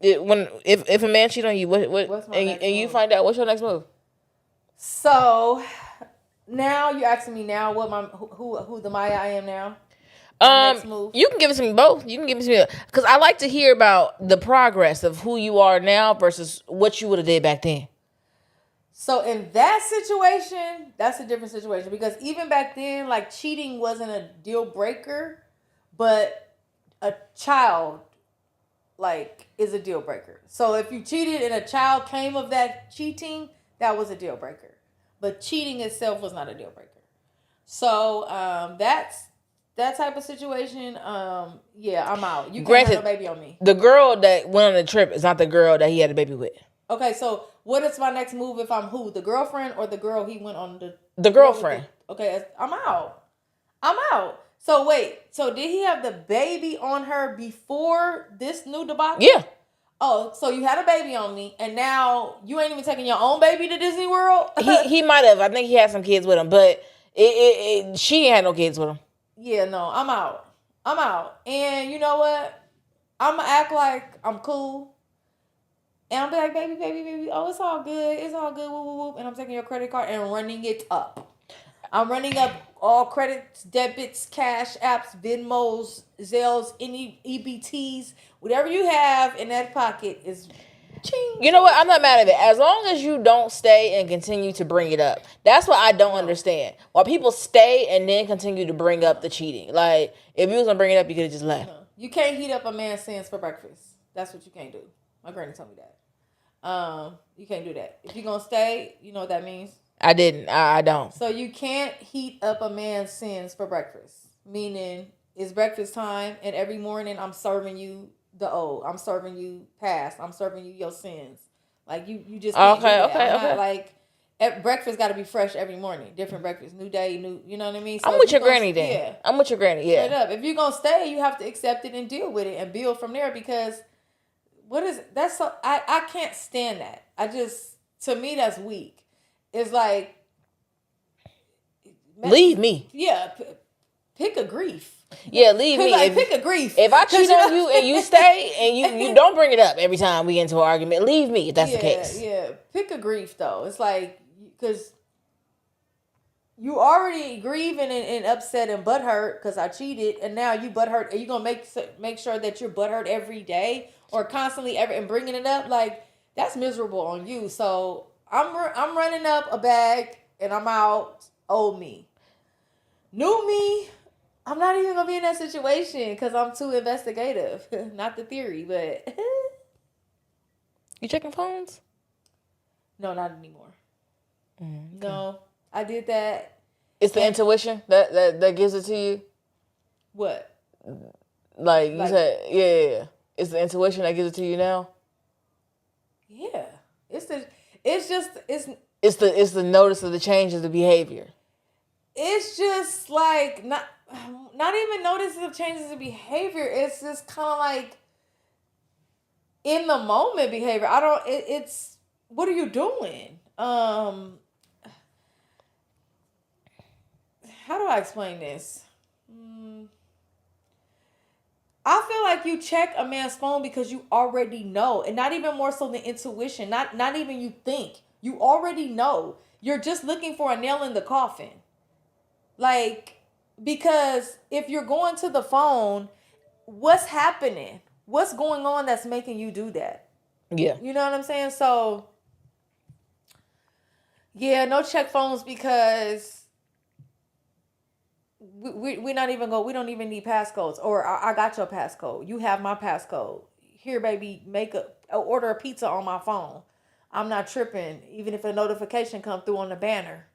Speaker 1: If a man cheat on you, what's my next move? You find out, what's your next move?
Speaker 2: So now you're asking me now who the Maya I am now?
Speaker 1: Next move? You can give it to me both. You can give it to me because I like to hear about the progress of who you are now versus what you would have did back then.
Speaker 2: So in that situation, that's a different situation because even back then, like cheating wasn't a deal breaker, but a child is a deal breaker. So if you cheated and a child came of that cheating, that was a deal breaker. But cheating itself was not a deal breaker. So that's that type of situation. Yeah, I'm out. You can't have no baby on me.
Speaker 1: The girl that went on the trip is not the girl that he had a baby with.
Speaker 2: Okay, so what is my next move if I'm who? The girlfriend or the girl he went on
Speaker 1: the girlfriend?
Speaker 2: Okay, I'm out. So wait, so did he have the baby on her before this new debacle?
Speaker 1: Yeah.
Speaker 2: Oh, so you had a baby on me, and now you ain't even taking your own baby to Disney World?
Speaker 1: he might have. I think he had some kids with him, but she ain't had no kids with him.
Speaker 2: Yeah, no, I'm out. And you know what? I'm going to act like I'm cool. And I'll be like, baby, oh, it's all good, whoop, whoop, whoop. And I'm taking your credit card and running it up. I'm running up all credits, debits, cash apps, Venmos, Zelles, any EBTs, whatever you have in that pocket is ching.
Speaker 1: You know what? I'm not mad at it. As long as you don't stay and continue to bring it up. That's what I don't understand. Why people stay and then continue to bring up the cheating. Like, if you was going to bring it up, you could have just left.
Speaker 2: You can't heat up a man's sins for breakfast. That's what you can't do. My granny told me that. You can't do that. If you're going to stay, you know what that means?
Speaker 1: I didn't. I don't.
Speaker 2: So you can't heat up a man's sins for breakfast. Meaning, it's breakfast time, and every morning I'm serving you the old. I'm serving you past. I'm serving you your sins. Like, you just can't do that. Okay. Like, breakfast got to be fresh every morning. Different breakfast. New day, new, you know what I mean? So
Speaker 1: I'm with your granny then. Yeah. I'm with your granny, yeah.
Speaker 2: Straight up. If you're going to stay, you have to accept it and deal with it and build from there because I can't stand that. To me, that's weak. It's like,
Speaker 1: leave me.
Speaker 2: Yeah, pick a grief.
Speaker 1: Yeah, leave me.
Speaker 2: Pick a grief.
Speaker 1: If I cheat on you and you stay and you don't bring it up every time we get into an argument, leave me if that's the case.
Speaker 2: Yeah, pick a grief though. It's like, because you already grieving and upset and butthurt because I cheated, and now you butthurt. Are you gonna make sure that you're butthurt every day or constantly and bringing it up? Like, that's miserable on you. So I'm running up a bag and I'm out. Old me. New me, I'm not even going to be in that situation because I'm too investigative. Not the theory, but...
Speaker 1: You checking phones?
Speaker 2: No, not anymore. Okay. No, I did that.
Speaker 1: It's the intuition that gives it to you?
Speaker 2: What?
Speaker 1: Like you said, yeah. It's the intuition that gives it to you now?
Speaker 2: Yeah. It's the
Speaker 1: notice of the change of the behavior.
Speaker 2: It's just like not even noticing the changes in behavior. It's just kind of like in the moment behavior. It's what are you doing? how do I explain this? I feel like you check a man's phone because you already know, and not even more so than intuition. Not even you think. You already know. You're just looking for a nail in the coffin. Like, because if you're going to the phone, what's happening? What's going on that's making you do that?
Speaker 1: Yeah.
Speaker 2: You know what I'm saying? So, yeah, no check phones because we not even go. We don't even need passcodes. Or I got your passcode. You have my passcode. Here, baby, order a pizza on my phone. I'm not tripping, even if a notification come through on the banner,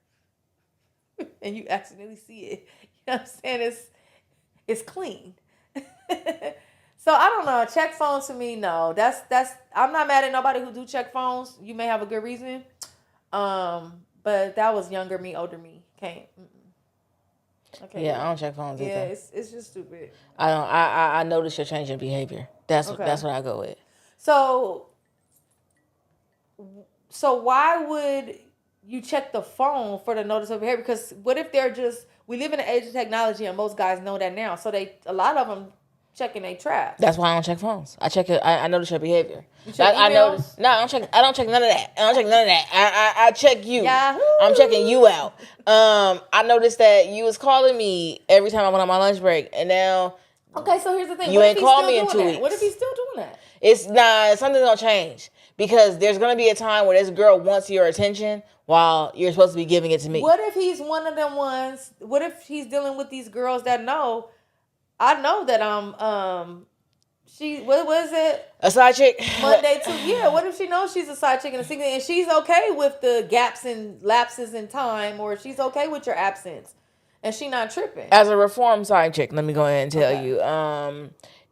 Speaker 2: and you accidentally see it. You know what I'm saying? It's clean. So I don't know. Check phones to me, no. That's. I'm not mad at nobody who do check phones. You may have a good reason. But that was younger me, older me. Can't.
Speaker 1: Okay. Yeah, I don't check phones either.
Speaker 2: Yeah, it's just stupid.
Speaker 1: I don't. I notice your change in behavior. That's what I go with.
Speaker 2: So why would you check the phone for the notice of behavior? Because what if we live in an age of technology and most guys know that now. So a lot of them checking their traps.
Speaker 1: That's why I don't check phones. I check it. I notice your behavior.
Speaker 2: You check email?
Speaker 1: I notice. No, I don't check none of that. I check you.
Speaker 2: Yahoo!
Speaker 1: I'm checking you out. I noticed that you was calling me every time I went on my lunch break, and now.
Speaker 2: Okay, so here's the thing.
Speaker 1: You ain't called me in 2 weeks.
Speaker 2: What if he's still doing that?
Speaker 1: It's not. Something's gonna change because there's gonna be a time where this girl wants your attention while you're supposed to be giving it to me.
Speaker 2: What if he's one of them ones? What if he's dealing with these girls that know? I know that I'm what was it?
Speaker 1: A side chick?
Speaker 2: Monday to yeah. What if she knows she's a side chick and a single and she's okay with the gaps and lapses in time, or she's okay with your absence and she not tripping?
Speaker 1: As a reformed side chick, let me go ahead and tell you,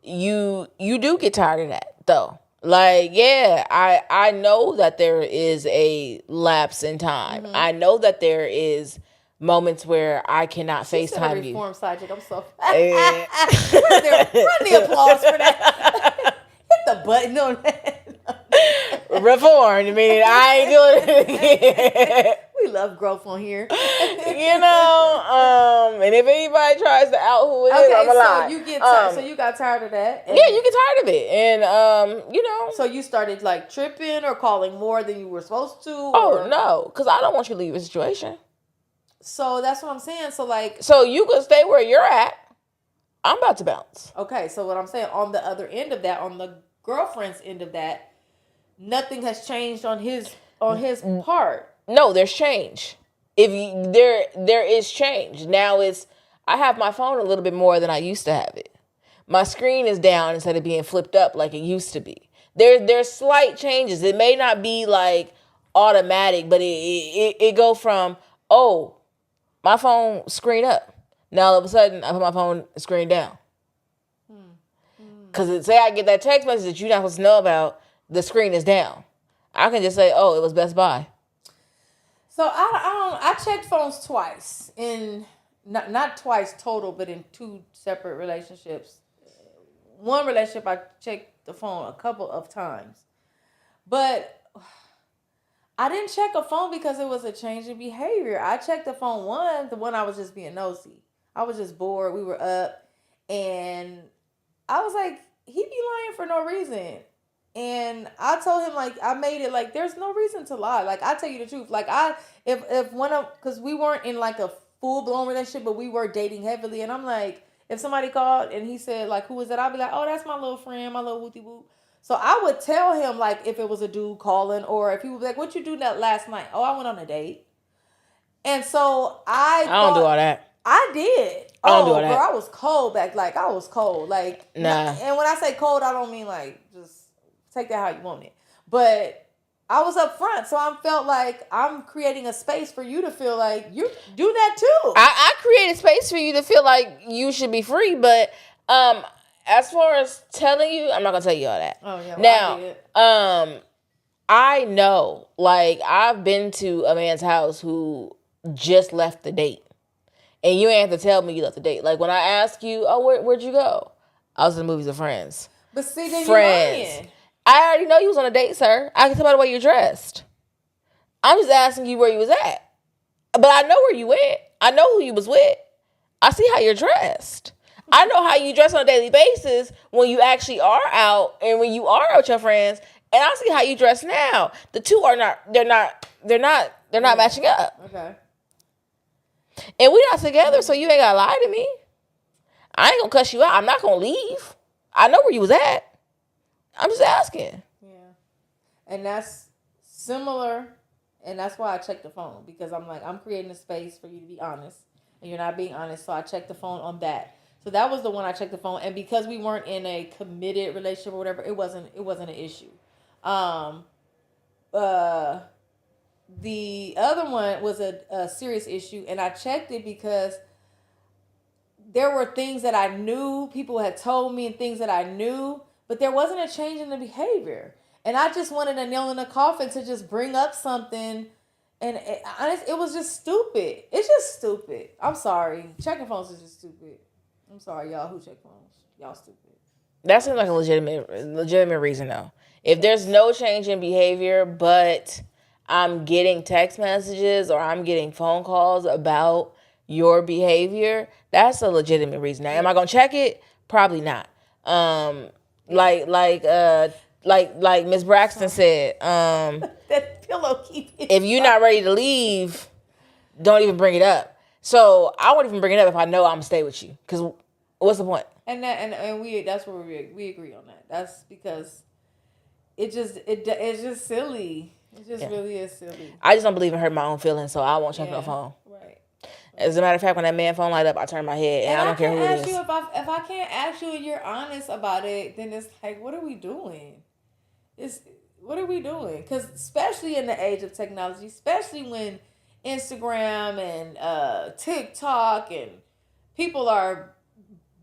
Speaker 1: you do get tired of that though. Like, yeah, I know that there is a lapse in time. Mm-hmm. I know that there is moments where I cannot FaceTime you.
Speaker 2: Reform side chick. I'm so run the applause for that. Hit the button on that.
Speaker 1: Reformed, meaning I ain't doing it again.
Speaker 2: We love growth on here.
Speaker 1: And if anybody tries to out who it is, I'm a lie.
Speaker 2: So you got tired of that?
Speaker 1: Yeah, you get tired of it. And,
Speaker 2: So you started like tripping or calling more than you were supposed to?
Speaker 1: Oh, no, because I don't want you to leave a situation.
Speaker 2: So that's what I'm saying.
Speaker 1: So you can stay where you're at. I'm about to bounce.
Speaker 2: Okay, so what I'm saying, on the other end of that, on the girlfriend's end of that, nothing has changed on his part.
Speaker 1: No, there's change. There is change. Now I have my phone a little bit more than I used to have it. My screen is down instead of being flipped up like it used to be. There's slight changes. It may not be like automatic, but it go from, oh, my phone screen up. Now all of a sudden, I put my phone screen down. Because say I get that text message that you're not supposed to know about, the screen is down. I can just say, oh, it was Best Buy.
Speaker 2: So I checked phones twice, in not twice total, but in two separate relationships. One relationship I checked the phone a couple of times, but I didn't check a phone because it was a change in behavior. I checked the phone the one I was just being nosy. I was just bored. We were up, and I was like, he be lying for no reason. And I told him, like, I made it like there's no reason to lie. Like, I tell you the truth. Like, because we weren't in like a full blown relationship, but we were dating heavily. And I'm like, if somebody called and he said, like, who is it? I'd be like, oh, that's my little friend, my little wooty woo. So I would tell him, like, if it was a dude calling, or if he would be like, what you do that last night? Oh, I went on a date. And so I
Speaker 1: don't do all that.
Speaker 2: I did.
Speaker 1: I don't do all that.
Speaker 2: Bro, I was cold back. Like, I was cold. Like,
Speaker 1: nah.
Speaker 2: And when I say cold, I don't mean like just take that how you want it. But I was up front, so I felt like I'm creating a space for you to feel like you do that too.
Speaker 1: I create a space for you to feel like you should be free, but as far as telling you, I'm not gonna tell you all that.
Speaker 2: Oh yeah. Well,
Speaker 1: now, I know, like, I've been to a man's house who just left the date, and you ain't have to tell me you left the date. Like, when I ask you, oh, where'd you go? I was in the movies with friends.
Speaker 2: But see, then you're lying.
Speaker 1: I already know you was on a date, sir. I can tell by the way you're dressed. I'm just asking you where you was at. But I know where you went. I know who you was with. I see how you're dressed. I know how you dress on a daily basis when you actually are out and when you are out with your friends. And I see how you dress now. The two are not. They're not matching up.
Speaker 2: Okay.
Speaker 1: And we're not together, so you ain't gotta lie to me. I ain't gonna cuss you out. I'm not gonna leave. I know where you was at. I'm just asking.
Speaker 2: Yeah. And that's similar, and that's why I check the phone, because I'm like, I'm creating a space for you to be honest, and you're not being honest, so I check the phone on that. So that was the one I checked the phone, and because we weren't in a committed relationship or whatever, it wasn't an issue. The other one was a serious issue, and I checked it because there were things that I knew, people had told me, and things that I knew, but there wasn't a change in the behavior. And I just wanted a nail in the coffin to just bring up something. And it was just stupid. It's just stupid. I'm sorry. Checking phones is just stupid. I'm sorry, y'all who check phones. Y'all stupid.
Speaker 1: That seems like a legitimate reason, though. If there's no change in behavior, but I'm getting text messages or I'm getting phone calls about your behavior, that's a legitimate reason. Now, am I gonna check it? Probably not. Like Miss Braxton said,
Speaker 2: that pillow keep it.
Speaker 1: If you're not ready to leave, don't even bring it up. So I won't even bring it up if I know I'm gonna stay with you. Because what's the point?
Speaker 2: And we that's where we agree on that. That's because it's just silly. It just really is silly.
Speaker 1: I just don't believe in hurting my own feelings, so I won't check no phone.
Speaker 2: Right.
Speaker 1: As a matter of fact, when that man phone light up, I turn my head and I don't care who it is.
Speaker 2: If I can't ask you and you're honest about it, then it's like, what are we doing? What are we doing? Because especially in the age of technology, especially when Instagram and TikTok and people are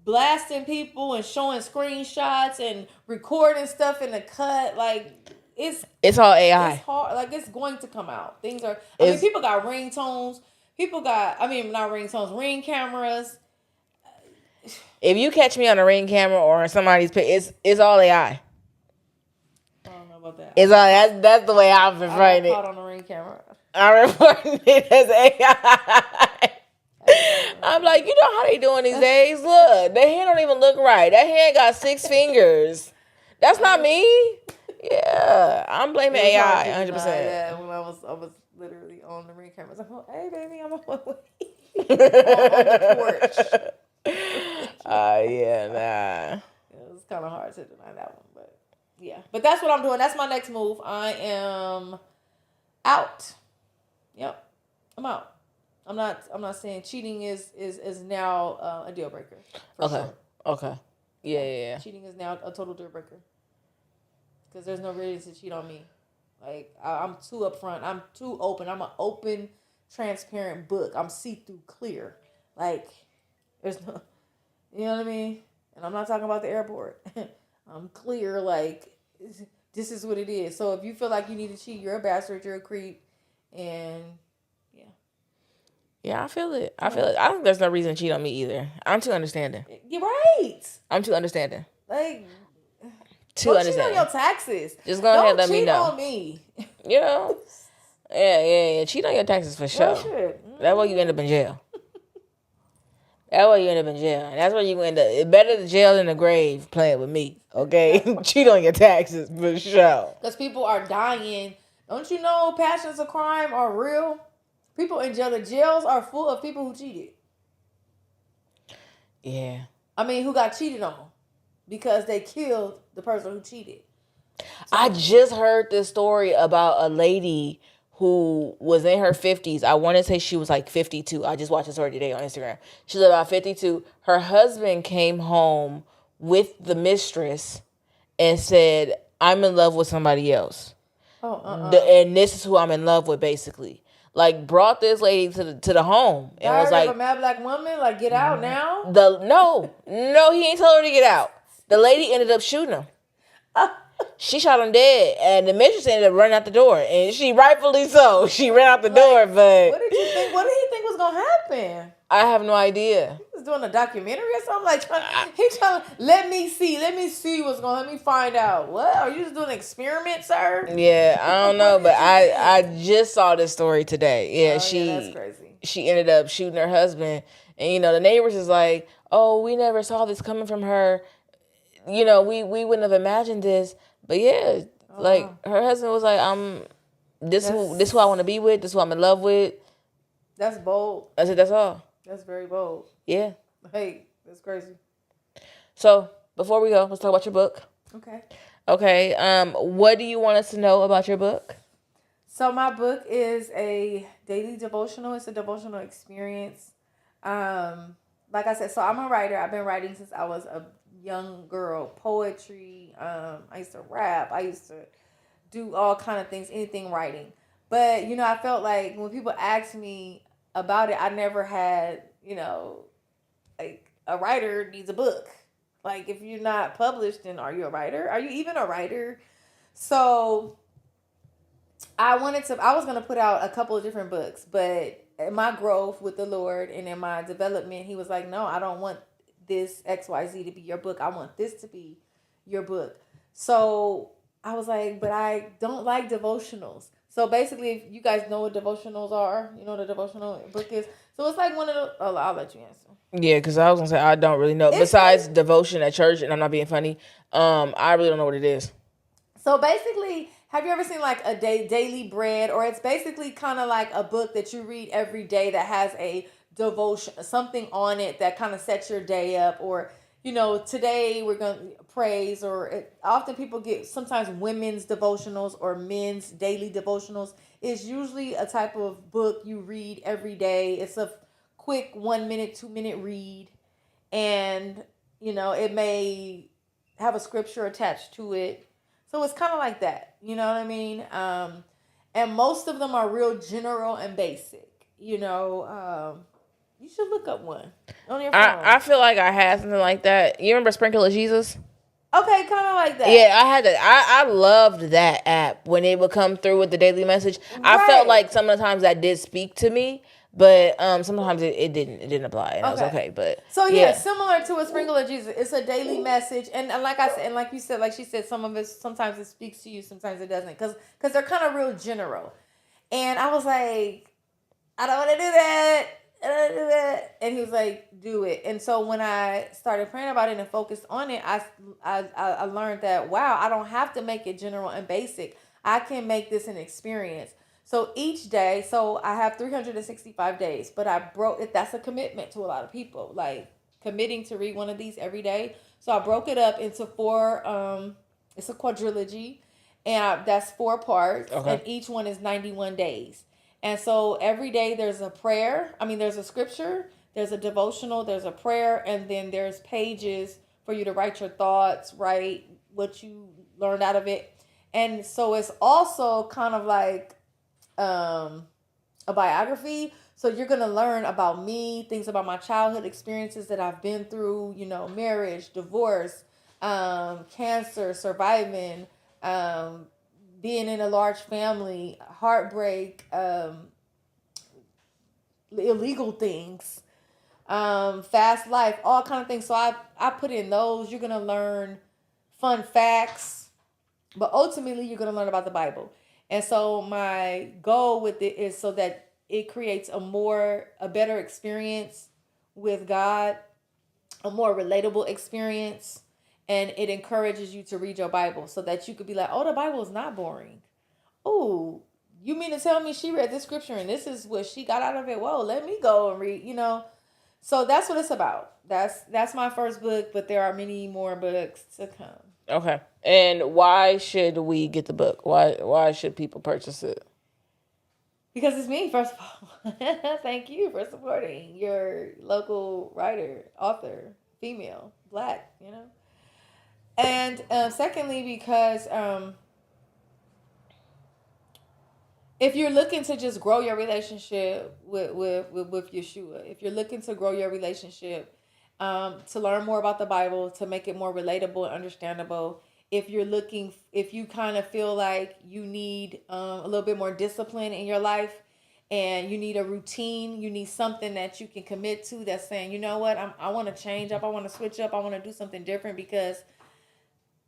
Speaker 2: blasting people and showing screenshots and recording stuff in the cut, like
Speaker 1: it's all AI.
Speaker 2: It's hard. Like, it's going to come out. Things are. I mean, people got ringtones. People got. I mean, not ringtones. Ring cameras.
Speaker 1: If you catch me on a ring camera or on somebody's pic, it's all AI.
Speaker 2: I don't know about that.
Speaker 1: It's all that's the way I'm reporting it.
Speaker 2: Caught on a ring camera.
Speaker 1: I'm reporting it as AI. I'm like, you know how they doing these days? Look, their hand don't even look right. That hand got 6 fingers. That's not me. Yeah, I'm blaming AI 100%.
Speaker 2: Yeah, when I was literally on the ring camera. I was like, oh, hey, baby, I'm on my way. On the porch.
Speaker 1: Yeah, nah.
Speaker 2: It was kind of hard to deny that one, but yeah. But that's what I'm doing. That's my next move. I am out. Yep, I'm out. I'm not saying cheating is now a deal breaker.
Speaker 1: Okay.
Speaker 2: Sure.
Speaker 1: Okay. Yeah.
Speaker 2: Cheating is now a total deal breaker. Because there's no reason to cheat on me. Like, I'm too upfront. I'm too open. I'm an open, transparent book. I'm see-through clear. Like, there's no, you know what I mean? And I'm not talking about the airport. I'm clear, like, this is what it is. So if you feel like you need to cheat, you're a bastard, you're a creep, and yeah.
Speaker 1: Yeah, I feel it. I don't think there's no reason to cheat on me either. I'm too understanding.
Speaker 2: You're right.
Speaker 1: I'm too understanding.
Speaker 2: Like,
Speaker 1: too understanding.
Speaker 2: Cheat on your taxes.
Speaker 1: Just go ahead and let me know.
Speaker 2: Don't cheat on me.
Speaker 1: You know? Yeah. Cheat on your taxes for sure. That way you end up in jail. And that's where you end up. It's better the jail than the grave playing with me. Okay? Cheat on your taxes for sure.
Speaker 2: Because people are dying. Don't you know passions of crime are real? People in jail. The jails are full of people who cheated.
Speaker 1: Yeah.
Speaker 2: I mean, who got cheated on. Because they killed the person who cheated. So,
Speaker 1: I just heard this story about a lady who was in her 50s. I want to say she was like 52. I just watched this story today on Instagram. She's about 52. Her husband came home with the and said, I'm in love with somebody else. And this is who I'm in love with, basically. Like, brought this lady to the home and was like,
Speaker 2: a mad black woman, like, get out now.
Speaker 1: No, he ain't told her to get out. The lady ended up shooting him. She shot him dead, and the mistress ended up running out the door, and she rightfully so. She ran out the door, but
Speaker 2: what did you think? What did he think was gonna happen?
Speaker 1: I have no idea.
Speaker 2: He was doing a documentary or something? Like, he's trying to let me see what's going. Let me find out. What are you just doing? An experiment, sir?
Speaker 1: Yeah, I don't know, but I just saw this story today. Yeah,
Speaker 2: Oh, yeah, that's crazy.
Speaker 1: she ended up shooting her husband, and the neighbors is like, oh, we never saw this coming from her. We wouldn't have imagined this, but yeah,
Speaker 2: Oh,
Speaker 1: like
Speaker 2: wow.
Speaker 1: her husband was like, this who I want to be with, this who I'm in love with.
Speaker 2: That's bold.
Speaker 1: I said that's all.
Speaker 2: That's very bold.
Speaker 1: Yeah.
Speaker 2: Hey, that's crazy.
Speaker 1: So before we go, let's talk about your book.
Speaker 2: Okay.
Speaker 1: Okay. What do you want us to know about your book?
Speaker 2: So my book is a daily devotional. It's a devotional experience. Like I said, so I'm a writer. I've been writing since I was a young girl. Poetry. I used to rap. I used to do all kind of things, anything writing. But I felt like when people asked me about it, I never had, like a writer needs a book. Like if you're not published, then are you a writer? Are you even a writer? So I was gonna put out a couple of different books, but in my growth with the Lord and in my development, He was like, no, I don't want this XYZ to be your book. I want this to be your book. So I was like, but I don't like devotionals. So basically, if you guys know what devotionals are, you know what a devotional book is. So it's like one of the. Oh, I'll let you answer.
Speaker 1: Yeah, because I was gonna say I don't really know. Besides devotion at church, and I'm not being funny, I really don't know what it is.
Speaker 2: So basically, have you ever seen like a daily bread, or it's basically kind of like a book that you read every day that has a devotion, something on it that kind of sets your day up, or today we're gonna praise, or often people get sometimes women's devotionals or men's daily devotionals. It's usually a type of book you read every day. It's a quick 1 minute, 2 minute read, and it may have a scripture attached to it. So it's kind of like that. You know what I mean? And most of them are real general and basic. You should look up one on your phone.
Speaker 1: I feel like I had something like that. You remember Sprinkle of Jesus?
Speaker 2: Okay, kind of like that.
Speaker 1: Yeah, I had that. I loved that app when it would come through with the daily message. I felt like some of the times that did speak to me, but sometimes it didn't apply, and I was okay. But
Speaker 2: so yeah, similar to a Sprinkle of Jesus, it's a daily message, and like I said, and like you said, like she said, some of it sometimes it speaks to you, sometimes it doesn't, because they're kind of real general. And I was like, I don't want to do that. And he was like, do it. And so when I started praying about it and focused on it, I learned that, wow, I don't have to make it general and basic. I can make this an experience. So each day, so I have 365 days, but I broke it. That's a commitment to a lot of people, like committing to read one of these every day. So I broke it up into four, it's a quadrilogy, and that's 4 parts, and each one is 91 days. And so every day there's a prayer. There's a scripture, there's a devotional, there's a prayer, and then there's pages for you to write your thoughts, write what you learned out of it. And so it's also kind of like a biography. So you're going to learn about me, things about my childhood experiences that I've been through, marriage, divorce, cancer, surviving, being in a large family, heartbreak, illegal things, fast life, all kind of things. So I put in those. You're gonna learn fun facts, but ultimately you're gonna learn about the Bible. And so my goal with it is so that it creates a better experience with God, a more relatable experience. And it encourages you to read your Bible so that you could be like, oh, the Bible is not boring. Oh, you mean to tell me she read this scripture and this is what she got out of it? Whoa, let me go and read, So that's what it's about. That's my first book, but there are many more books to come.
Speaker 1: Okay. And why should we get the book? Why should people purchase it?
Speaker 2: Because it's me, first of all. Thank you for supporting your local writer, author, female, Black, And secondly, because if you're looking to just grow your relationship with Yeshua, if you're looking to grow your relationship, to learn more about the Bible, to make it more relatable and understandable, if you kind of feel like you need a little bit more discipline in your life, and you need a routine, you need something that you can commit to that's saying, you know what, I want to change up, I want to switch up, I want to do something different, because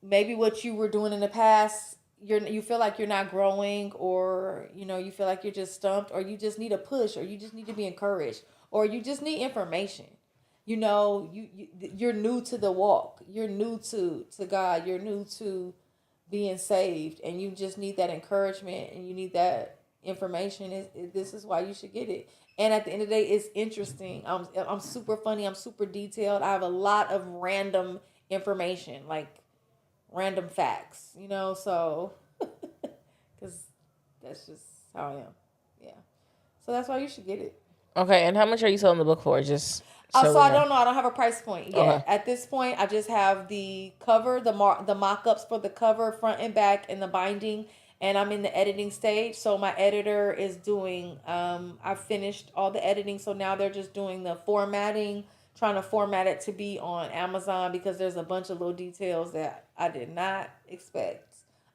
Speaker 2: maybe what you were doing in the past, you feel like you're not growing, or you feel like you're just stumped, or you just need a push, or you just need to be encouraged, or you just need information. You're new to the walk, you're new to God, you're new to being saved, and you just need that encouragement, and you need that information. This is why you should get it. And at the end of the day, it's interesting. I'm super funny, I'm super detailed, I have a lot of random information, like random facts, so because that's just how I am. Yeah. So that's why you should get it.
Speaker 1: Okay, and how much are you selling the book for? Just
Speaker 2: So
Speaker 1: we
Speaker 2: I
Speaker 1: know.
Speaker 2: don't know. I don't have a price point yet.
Speaker 1: Okay.
Speaker 2: At this point, I just have the cover, the mock-ups for the cover, front and back, and the binding. And I'm in the editing stage. So my editor is doing. I've finished all the editing. So now they're just doing the formatting, trying to format it to be on Amazon, because there's a bunch of little details that I did not expect.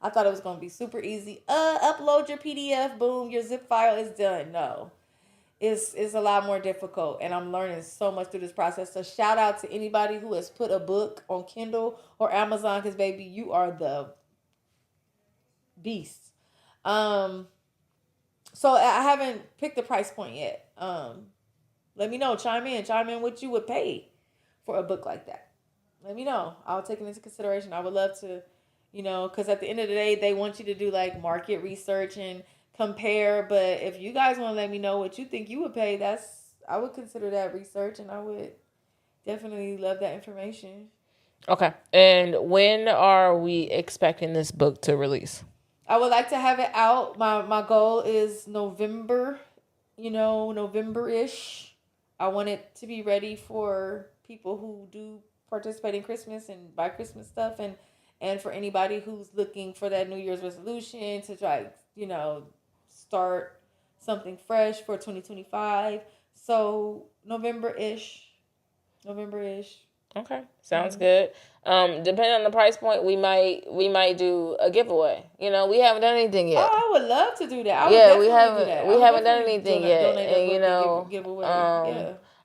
Speaker 2: I thought it was going to be super easy. Upload your PDF, boom, your zip file is done. No, it's a lot more difficult, and I'm learning so much through this process. So shout out to anybody who has put a book on Kindle or Amazon, because baby, you are the beast. Um, so I haven't picked the price point yet. Let me know. Chime in what you would pay for a book like that. Let me know. I'll take it into consideration. I would love to, because at the end of the day, they want you to do like market research and compare. But if you guys want to let me know what you think you would pay, I would consider that research, and I would definitely love that information.
Speaker 1: Okay. And when are we expecting this book to release?
Speaker 2: I would like to have it out. My goal is November, November-ish. I want it to be ready for people who do participate in Christmas and buy Christmas stuff, and for anybody who's looking for that New Year's resolution to try, start something fresh for 2025. So November-ish. November-ish.
Speaker 1: Okay, sounds good. Depending on the price point, we might do a giveaway. We haven't done anything yet.
Speaker 2: Oh, I would love to do that.
Speaker 1: We haven't done anything yet, and
Speaker 2: give away.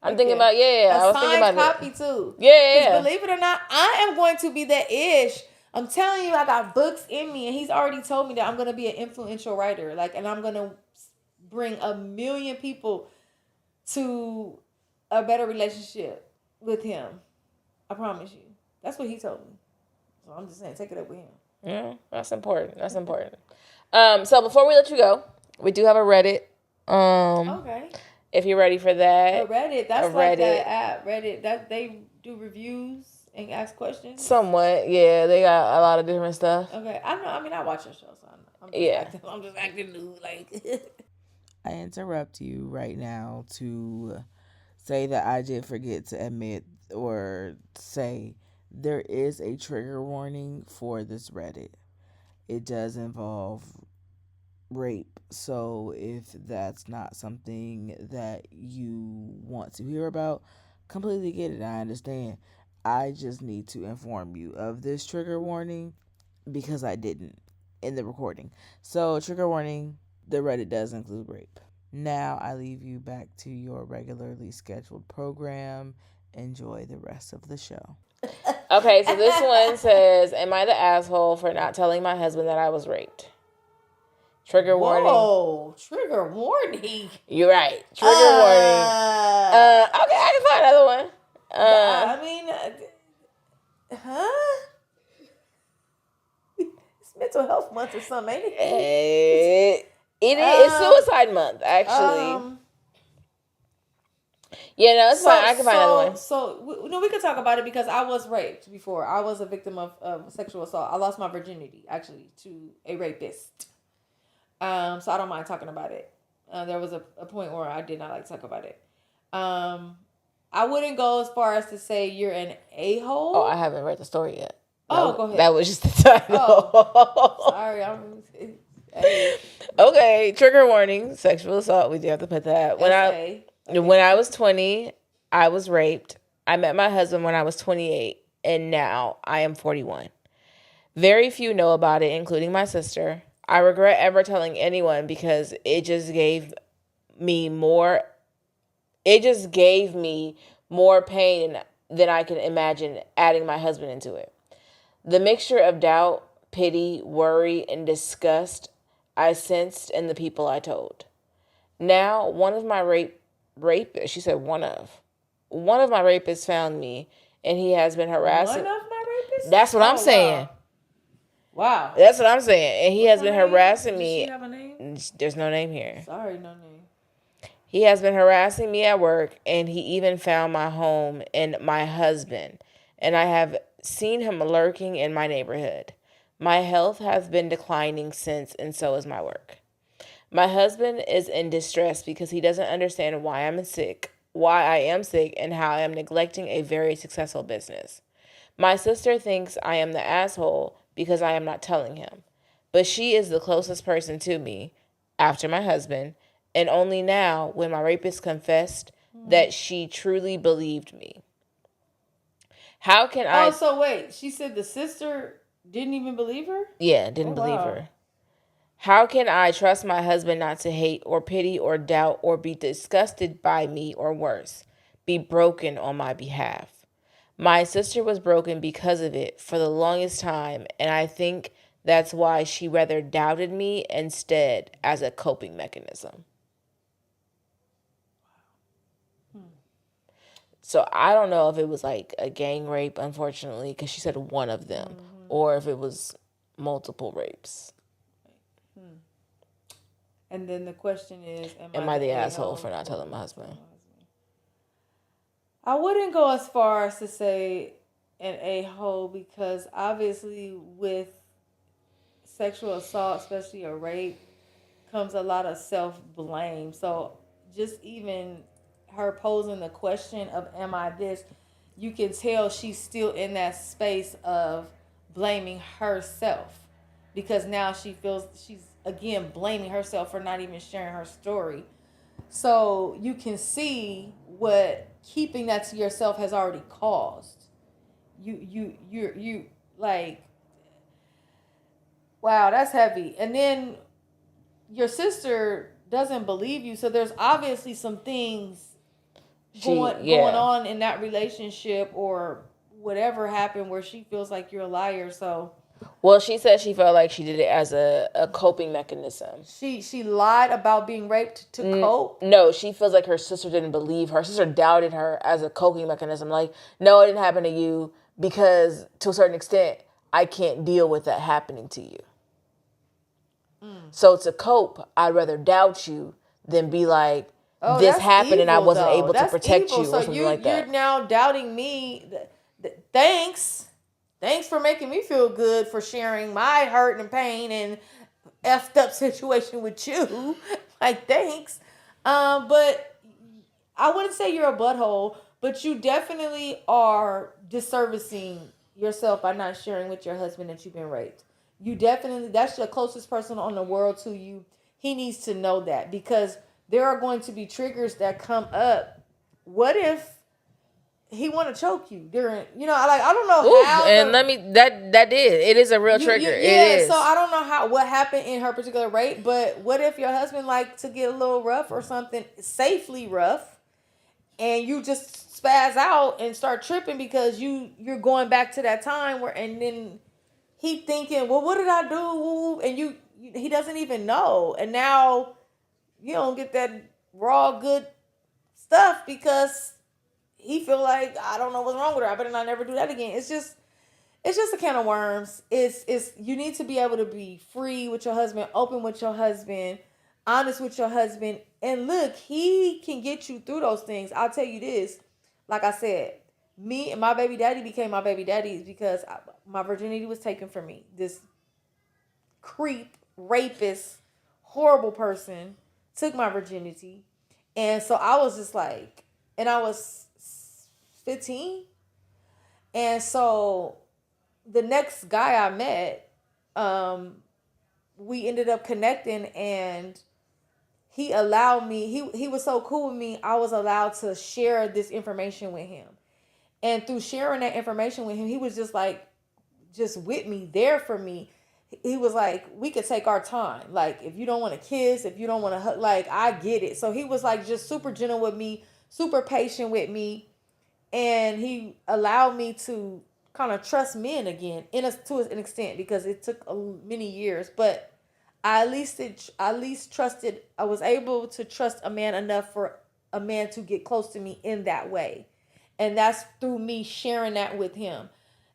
Speaker 1: I'm thinking about I was thinking about
Speaker 2: copy
Speaker 1: it.
Speaker 2: too.
Speaker 1: Yeah.
Speaker 2: Believe it or not, I am going to be that ish. I'm telling you, I got books in me, and he's already told me that I'm gonna be an influential writer. And I'm gonna bring 1,000,000 people to a better relationship with him. I promise you. That's what he told me. So I'm just saying, take it up with him.
Speaker 1: Yeah, that's important. That's important. So before we let you go, we do have a Reddit.
Speaker 2: Okay.
Speaker 1: If you're ready for that.
Speaker 2: Reddit, that's like that app. Reddit, that they do reviews and ask questions.
Speaker 1: Somewhat, yeah. They got a lot of different stuff.
Speaker 2: Okay, I know. I mean, I watch your show, so I'm just acting new, like.
Speaker 3: I interrupt you right now to say that I did forget to admit or say there is a trigger warning for this Reddit. It does involve rape. So if that's not something that you want to hear about, completely get it. I understand. I just need to inform you of this trigger warning because I didn't in the recording. So, trigger warning, the Reddit does include rape. Now I leave you back to your regularly scheduled program. Enjoy the rest of the show.
Speaker 1: Okay, so this one says, am I the asshole for not telling my husband that I was raped? Trigger warning.
Speaker 2: Whoa, trigger warning.
Speaker 1: You're right. Trigger warning. Okay, I can find another one.
Speaker 2: I mean, it's mental health month or something, ain't it?
Speaker 1: It is. It's suicide month, actually. Yeah, no, it's fine. I can find another one.
Speaker 2: So, we could talk about it because I was raped before. I was a victim of sexual assault. I lost my virginity, actually, to a rapist. So I don't mind talking about it. There was a point where I did not like to talk about it. I wouldn't go as far as to say you're an a-hole.
Speaker 1: Oh, I haven't read the story yet.
Speaker 2: Go ahead.
Speaker 1: That was just the title.
Speaker 2: Oh, sorry.
Speaker 1: Okay, trigger warning, sexual assault. We do have to put that. When I was 20, I was raped. I met my husband when I was 28, and now I am 41. Very few know about it, including my sister. I regret ever telling anyone because it just gave me more. It just gave me more pain than I can imagine adding my husband into it. The mixture of doubt, pity, worry, and disgust I sensed in the people I told. Now, one of my rapists, she said one of my rapists found me, and he has been
Speaker 2: One
Speaker 1: harassing.
Speaker 2: of my rapists?
Speaker 1: That's what I'm
Speaker 2: Oh,
Speaker 1: saying.
Speaker 2: wow. Wow.
Speaker 1: That's what I'm saying. And he
Speaker 2: What's
Speaker 1: has
Speaker 2: her
Speaker 1: been
Speaker 2: name?
Speaker 1: harassing
Speaker 2: Does she
Speaker 1: me.
Speaker 2: have a name?
Speaker 1: There's no name here.
Speaker 2: Sorry, no name.
Speaker 1: He has been harassing me at work, and he even found my home and my husband. And I have seen him lurking in my neighborhood. My health has been declining since, and so is my work. My husband is in distress because he doesn't understand why I am sick, and how I am neglecting a very successful business. My sister thinks I am the asshole because I am not telling him. But she is the closest person to me, after my husband, and only now, when my rapist confessed, that she truly believed me. How can I.
Speaker 2: Oh, so wait. She said the sister didn't even believe her?
Speaker 1: Yeah,
Speaker 2: Oh,
Speaker 1: didn't believe
Speaker 2: wow.
Speaker 1: her. How can I trust my husband not to hate or pity or doubt or be disgusted by me, or worse, be broken on my behalf? My sister was broken because of it for the longest time, and I think that's why she rather doubted me instead, as a coping mechanism. So I don't know if it was like a gang rape, unfortunately, because she said one of them, or if it was multiple rapes.
Speaker 2: And then the question is,
Speaker 1: Am I the asshole for not telling my husband?
Speaker 2: I wouldn't go as far as to say an a-hole, because obviously with sexual assault, especially a rape, comes a lot of self-blame. So just even her posing the question of am I this, you can tell she's still in that space of blaming herself, because now she feels she's again blaming herself for not even sharing her story. So you can see what keeping that to yourself has already caused. You like, wow, that's heavy. And then your sister doesn't believe you, so there's obviously some things going on in that relationship, or whatever happened, where she feels like you're a liar. So
Speaker 1: Well, she said she felt like she did it as a coping mechanism.
Speaker 2: she lied about being raped to cope.
Speaker 1: No, she feels like her sister didn't believe her. Her sister doubted her as a coping mechanism. Like, no, it didn't happen to you because, to a certain extent, I can't deal with that happening to you. So to cope, I'd rather doubt you than be like,
Speaker 2: Oh,
Speaker 1: this
Speaker 2: that's
Speaker 1: happened and I
Speaker 2: evil,
Speaker 1: wasn't
Speaker 2: though.
Speaker 1: able to
Speaker 2: That's
Speaker 1: protect
Speaker 2: evil.
Speaker 1: you,
Speaker 2: So
Speaker 1: or something like
Speaker 2: you're
Speaker 1: that.
Speaker 2: now doubting me. Thanks. Thanks for making me feel good for sharing my hurt and pain and effed up situation with you. Like, thanks. But I wouldn't say you're a butthole, but you definitely are disservicing yourself by not sharing with your husband that you've been raped. You definitely, that's your closest person on the world to you. He needs to know that, because there are going to be triggers that come up. What if he want to choke you during, like, I don't know how.
Speaker 1: And let me, that did. It is a real trigger. It is.
Speaker 2: So I don't know what happened in her particular rape, but what if your husband like to get a little rough or something, safely rough, and you just spaz out and start tripping because you're going back to that time where, and then he thinking, well, what did I do? And he doesn't even know, and now you don't get that raw good stuff because he feel like, I don't know what's wrong with her. I better not never do that again. It's just a can of worms. It's you need to be able to be free with your husband, open with your husband, honest with your husband, and look, he can get you through those things. I'll tell you this, like I said, me and my baby daddy became my baby daddies because my virginity was taken from me. This creep, rapist, horrible person took my virginity, and so I was just like, and I was 15, and so the next guy I met, we ended up connecting, and he allowed me. He was so cool with me. I was allowed to share this information with him, and through sharing that information with him, he was just like, just with me, there for me. he was like, we could take our time. Like, if you don't want to kiss, if you don't want to hug, like, I get it. So he was like just super gentle with me, super patient with me, and he allowed me to kind of trust men again to an extent because it took many years, but I at least trusted. I was able to trust a man enough for a man to get close to me in that way, and that's through me sharing that with him,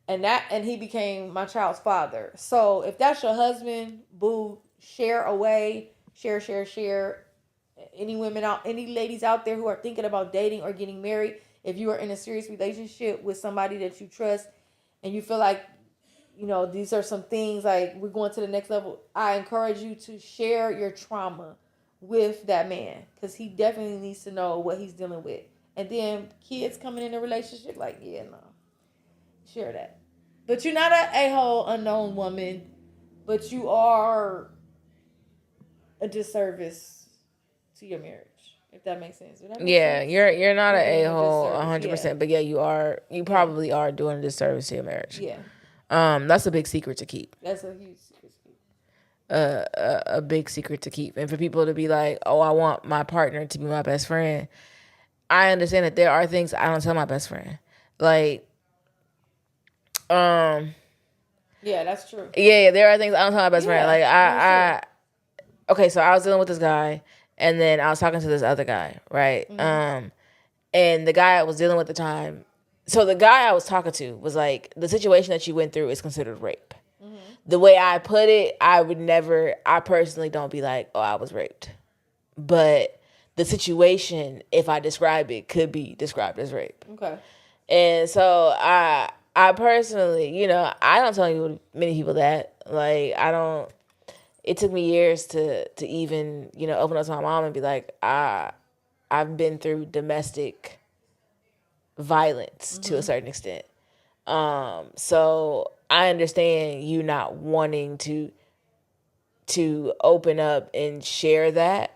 Speaker 2: and he became my child's father. So if that's your husband, boo, share away, share. Any ladies out there who are thinking about dating or getting married, if you are in a serious relationship with somebody that you trust, and you feel like, these are some things like we're going to the next level, I encourage you to share your trauma with that man, because he definitely needs to know what he's dealing with. And then kids coming in a relationship, like, yeah, no, share that. But you're not a whole unknown woman, but you are a disservice to your marriage. If that makes sense. Does that make
Speaker 1: Yeah,
Speaker 2: sense?
Speaker 1: you're not
Speaker 2: You're
Speaker 1: an
Speaker 2: doing
Speaker 1: a
Speaker 2: a
Speaker 1: hole
Speaker 2: disservice. Yeah.
Speaker 1: 100%, but yeah, you probably are doing a disservice to your marriage.
Speaker 2: Yeah.
Speaker 1: That's a big secret to keep.
Speaker 2: That's a huge secret.
Speaker 1: A big secret to keep, and for people to be like, oh, I want my partner to be my best friend. I understand that there are things I don't tell my best friend, like,
Speaker 2: Yeah, that's true.
Speaker 1: yeah, there are things I don't tell my best friend. Like,
Speaker 2: that's
Speaker 1: okay, so I was dealing with this guy, and then I was talking to this other guy, right? And the guy I was dealing with at the time, so the guy I was talking to was like, the situation that you went through is considered rape. The way I put it, I personally don't be like, oh, I was raped. But the situation, if I describe it, could be described as rape.
Speaker 2: Okay.
Speaker 1: And so I personally, I don't tell many people that. Like, I don't. It took me years to even, open up to my mom and be like, I've been through domestic violence to a certain extent. So I understand you not wanting to open up and share that,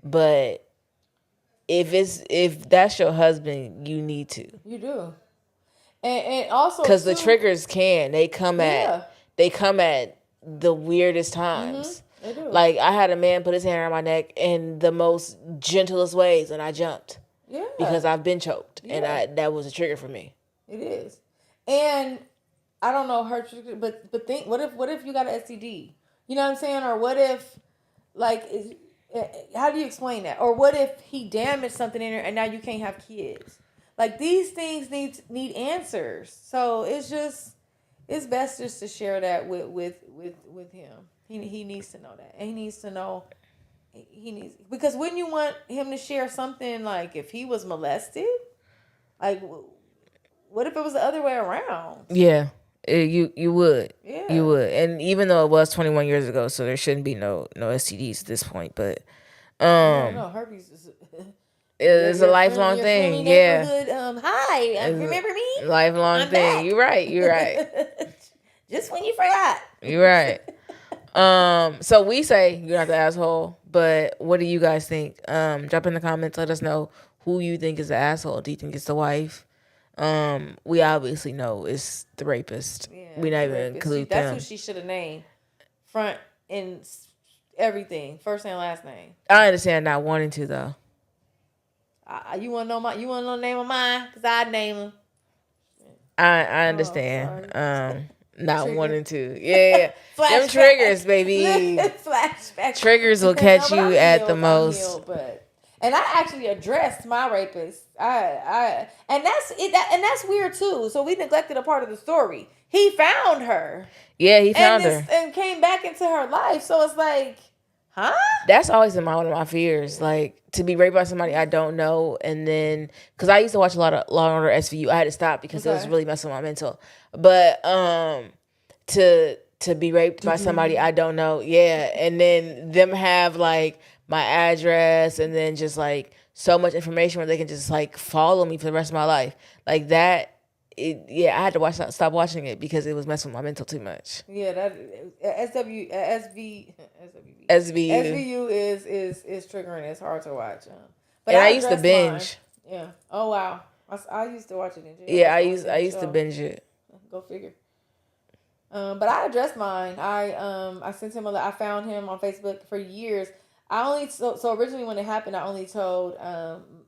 Speaker 1: but if that's your husband, you need to.
Speaker 2: You do. And also,
Speaker 1: because the triggers they come
Speaker 2: Yeah.
Speaker 1: at the weirdest times.
Speaker 2: They do.
Speaker 1: Like, I had a man put his hand around my neck in the most gentlest ways, and I jumped
Speaker 2: Yeah.
Speaker 1: because I've been choked,
Speaker 2: Yeah.
Speaker 1: and that was a trigger for me.
Speaker 2: It is. And I don't know her, but think, what if you got an STD? You know what I'm saying? Or what if, like, how do you explain that? Or what if he damaged something in her and now you can't have kids? Like, these things need answers. So it's best just to share that with him. He needs to know that, and he needs to know. Because when you want him to share something, like if he was molested, like, what if it was the other way around?
Speaker 1: Yeah, you would.
Speaker 2: Yeah.
Speaker 1: You would. And even though it was 21 years ago, so there shouldn't be no STDs at this point, but
Speaker 2: No, herpes is
Speaker 1: it's a lifelong thing. Yeah.
Speaker 2: Hi, remember me?
Speaker 1: Lifelong
Speaker 2: I'm
Speaker 1: thing.
Speaker 2: back.
Speaker 1: You're right.
Speaker 2: Just when you forgot.
Speaker 1: You're right. So we say you're not the asshole, but what do you guys think? Drop in the comments. Let us know who you think is the asshole. Do you think it's the wife? We obviously know it's the rapist.
Speaker 2: Yeah,
Speaker 1: We not even include
Speaker 2: That's
Speaker 1: them.
Speaker 2: who she should have named. Front and everything. First and last name.
Speaker 1: I understand not wanting to though.
Speaker 2: You wanna know the name of mine? Cause I'd name him.
Speaker 1: I understand. Not
Speaker 2: Trigger.
Speaker 1: wanting to. Yeah. Them triggers, baby.
Speaker 2: Flashback.
Speaker 1: Triggers will catch you at the most.
Speaker 2: And I actually addressed my rapist. And that's it. And that's weird too. So we neglected a part of the story. He found her.
Speaker 1: Yeah, he found her
Speaker 2: and came back into her life. So it's like, huh?
Speaker 1: That's always been one of my fears, like to be raped by somebody I don't know, and then because I used to watch a lot of Law and Order SVU, I had to stop because it was really messing with my mental. But to be raped by somebody I don't know, yeah, and then them have like my address and then just like so much information where they can just like follow me for the rest of my life, like that. I had to stop watching it because it was messing with my mental too much.
Speaker 2: Yeah, that SVU is triggering. It's hard to watch. But
Speaker 1: I used to binge.
Speaker 2: Mine. Yeah. Oh wow. I used to watch it in jail.
Speaker 1: Yeah, I used to binge it.
Speaker 2: Go figure. But I addressed mine. I sent him I found him on Facebook for years. I only so originally when it happened, I only told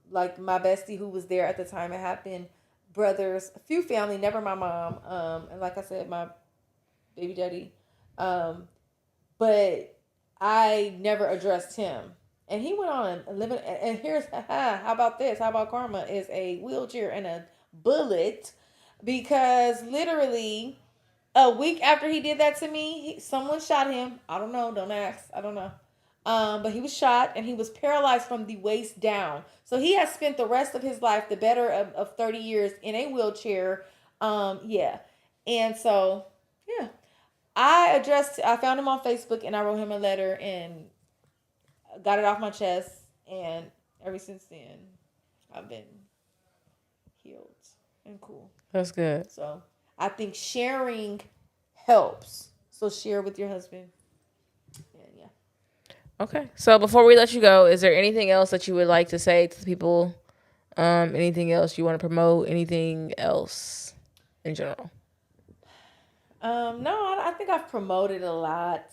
Speaker 2: like my bestie who was there at the time it happened, brothers, a few family, never my mom. And like I said, my baby daddy. But I never addressed him. And he went on and living. And here's how about this? How about karma is a wheelchair and a bullet, because literally a week after he did that to me, someone shot him. I don't know. Don't ask. I don't know. But he was shot and he was paralyzed from the waist down. So he has spent the rest of his life, the better of 30 years, in a wheelchair. Yeah. And so, yeah. I found him on Facebook and I wrote him a letter and got it off my chest. And ever since then, I've been healed and cool.
Speaker 1: That's good.
Speaker 2: So I think sharing helps. So share with your husband. And yeah.
Speaker 1: Okay. So before we let you go, is there anything else that you would like to say to the people? Anything else you want to promote? Anything else in general?
Speaker 2: No, I think I've promoted a lot.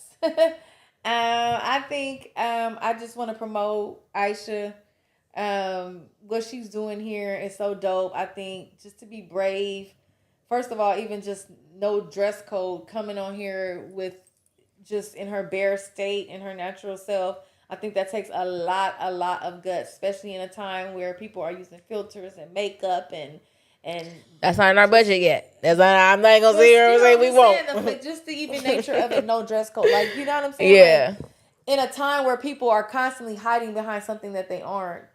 Speaker 2: I think I just want to promote Aisha. What she's doing here is so dope. I think just to be brave. First of all, even just no dress code, coming on here with just in her bare state, in her natural self. I think that takes a lot of guts, especially in a time where people are using filters and makeup and
Speaker 1: that's not in our budget yet. That's not. I'm not gonna say her say we won't.
Speaker 2: But just the even nature of it, no dress code, like, you know what I'm saying?
Speaker 1: Yeah.
Speaker 2: Like, in a time where people are constantly hiding behind something that they aren't,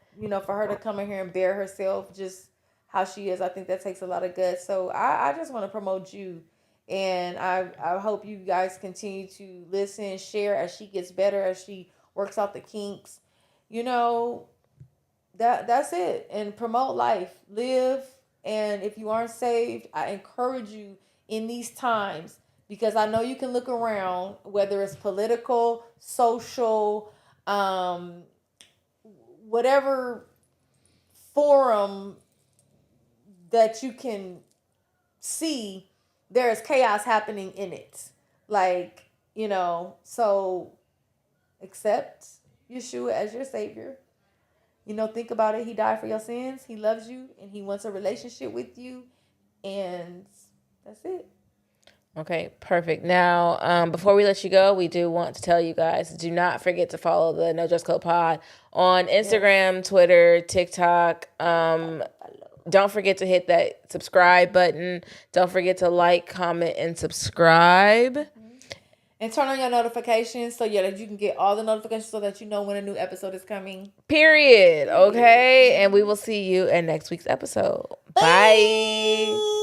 Speaker 2: for her to come in here and bear herself just how she is, I think that takes a lot of guts. So I just want to promote you, and I hope you guys continue to listen, share as she gets better, as she works out the kinks. That's it, and promote life, live. And if you aren't saved, I encourage you in these times, because I know you can look around, whether it's political, social, whatever forum that you can see, there is chaos happening in it. Like, so accept Yeshua as your savior. Think about it. He died for your sins. He loves you and he wants a relationship with you. And that's it.
Speaker 1: Okay, perfect. Now, before we let you go, we do want to tell you guys, do not forget to follow the No Dress Code Pod on Instagram, Twitter, TikTok. Don't forget to hit that subscribe button. Don't forget to like, comment, and subscribe.
Speaker 2: And turn on your notifications so that you can get all the notifications so that you know when a new episode is coming.
Speaker 1: Period. Okay? And we will see you in next week's episode. Bye.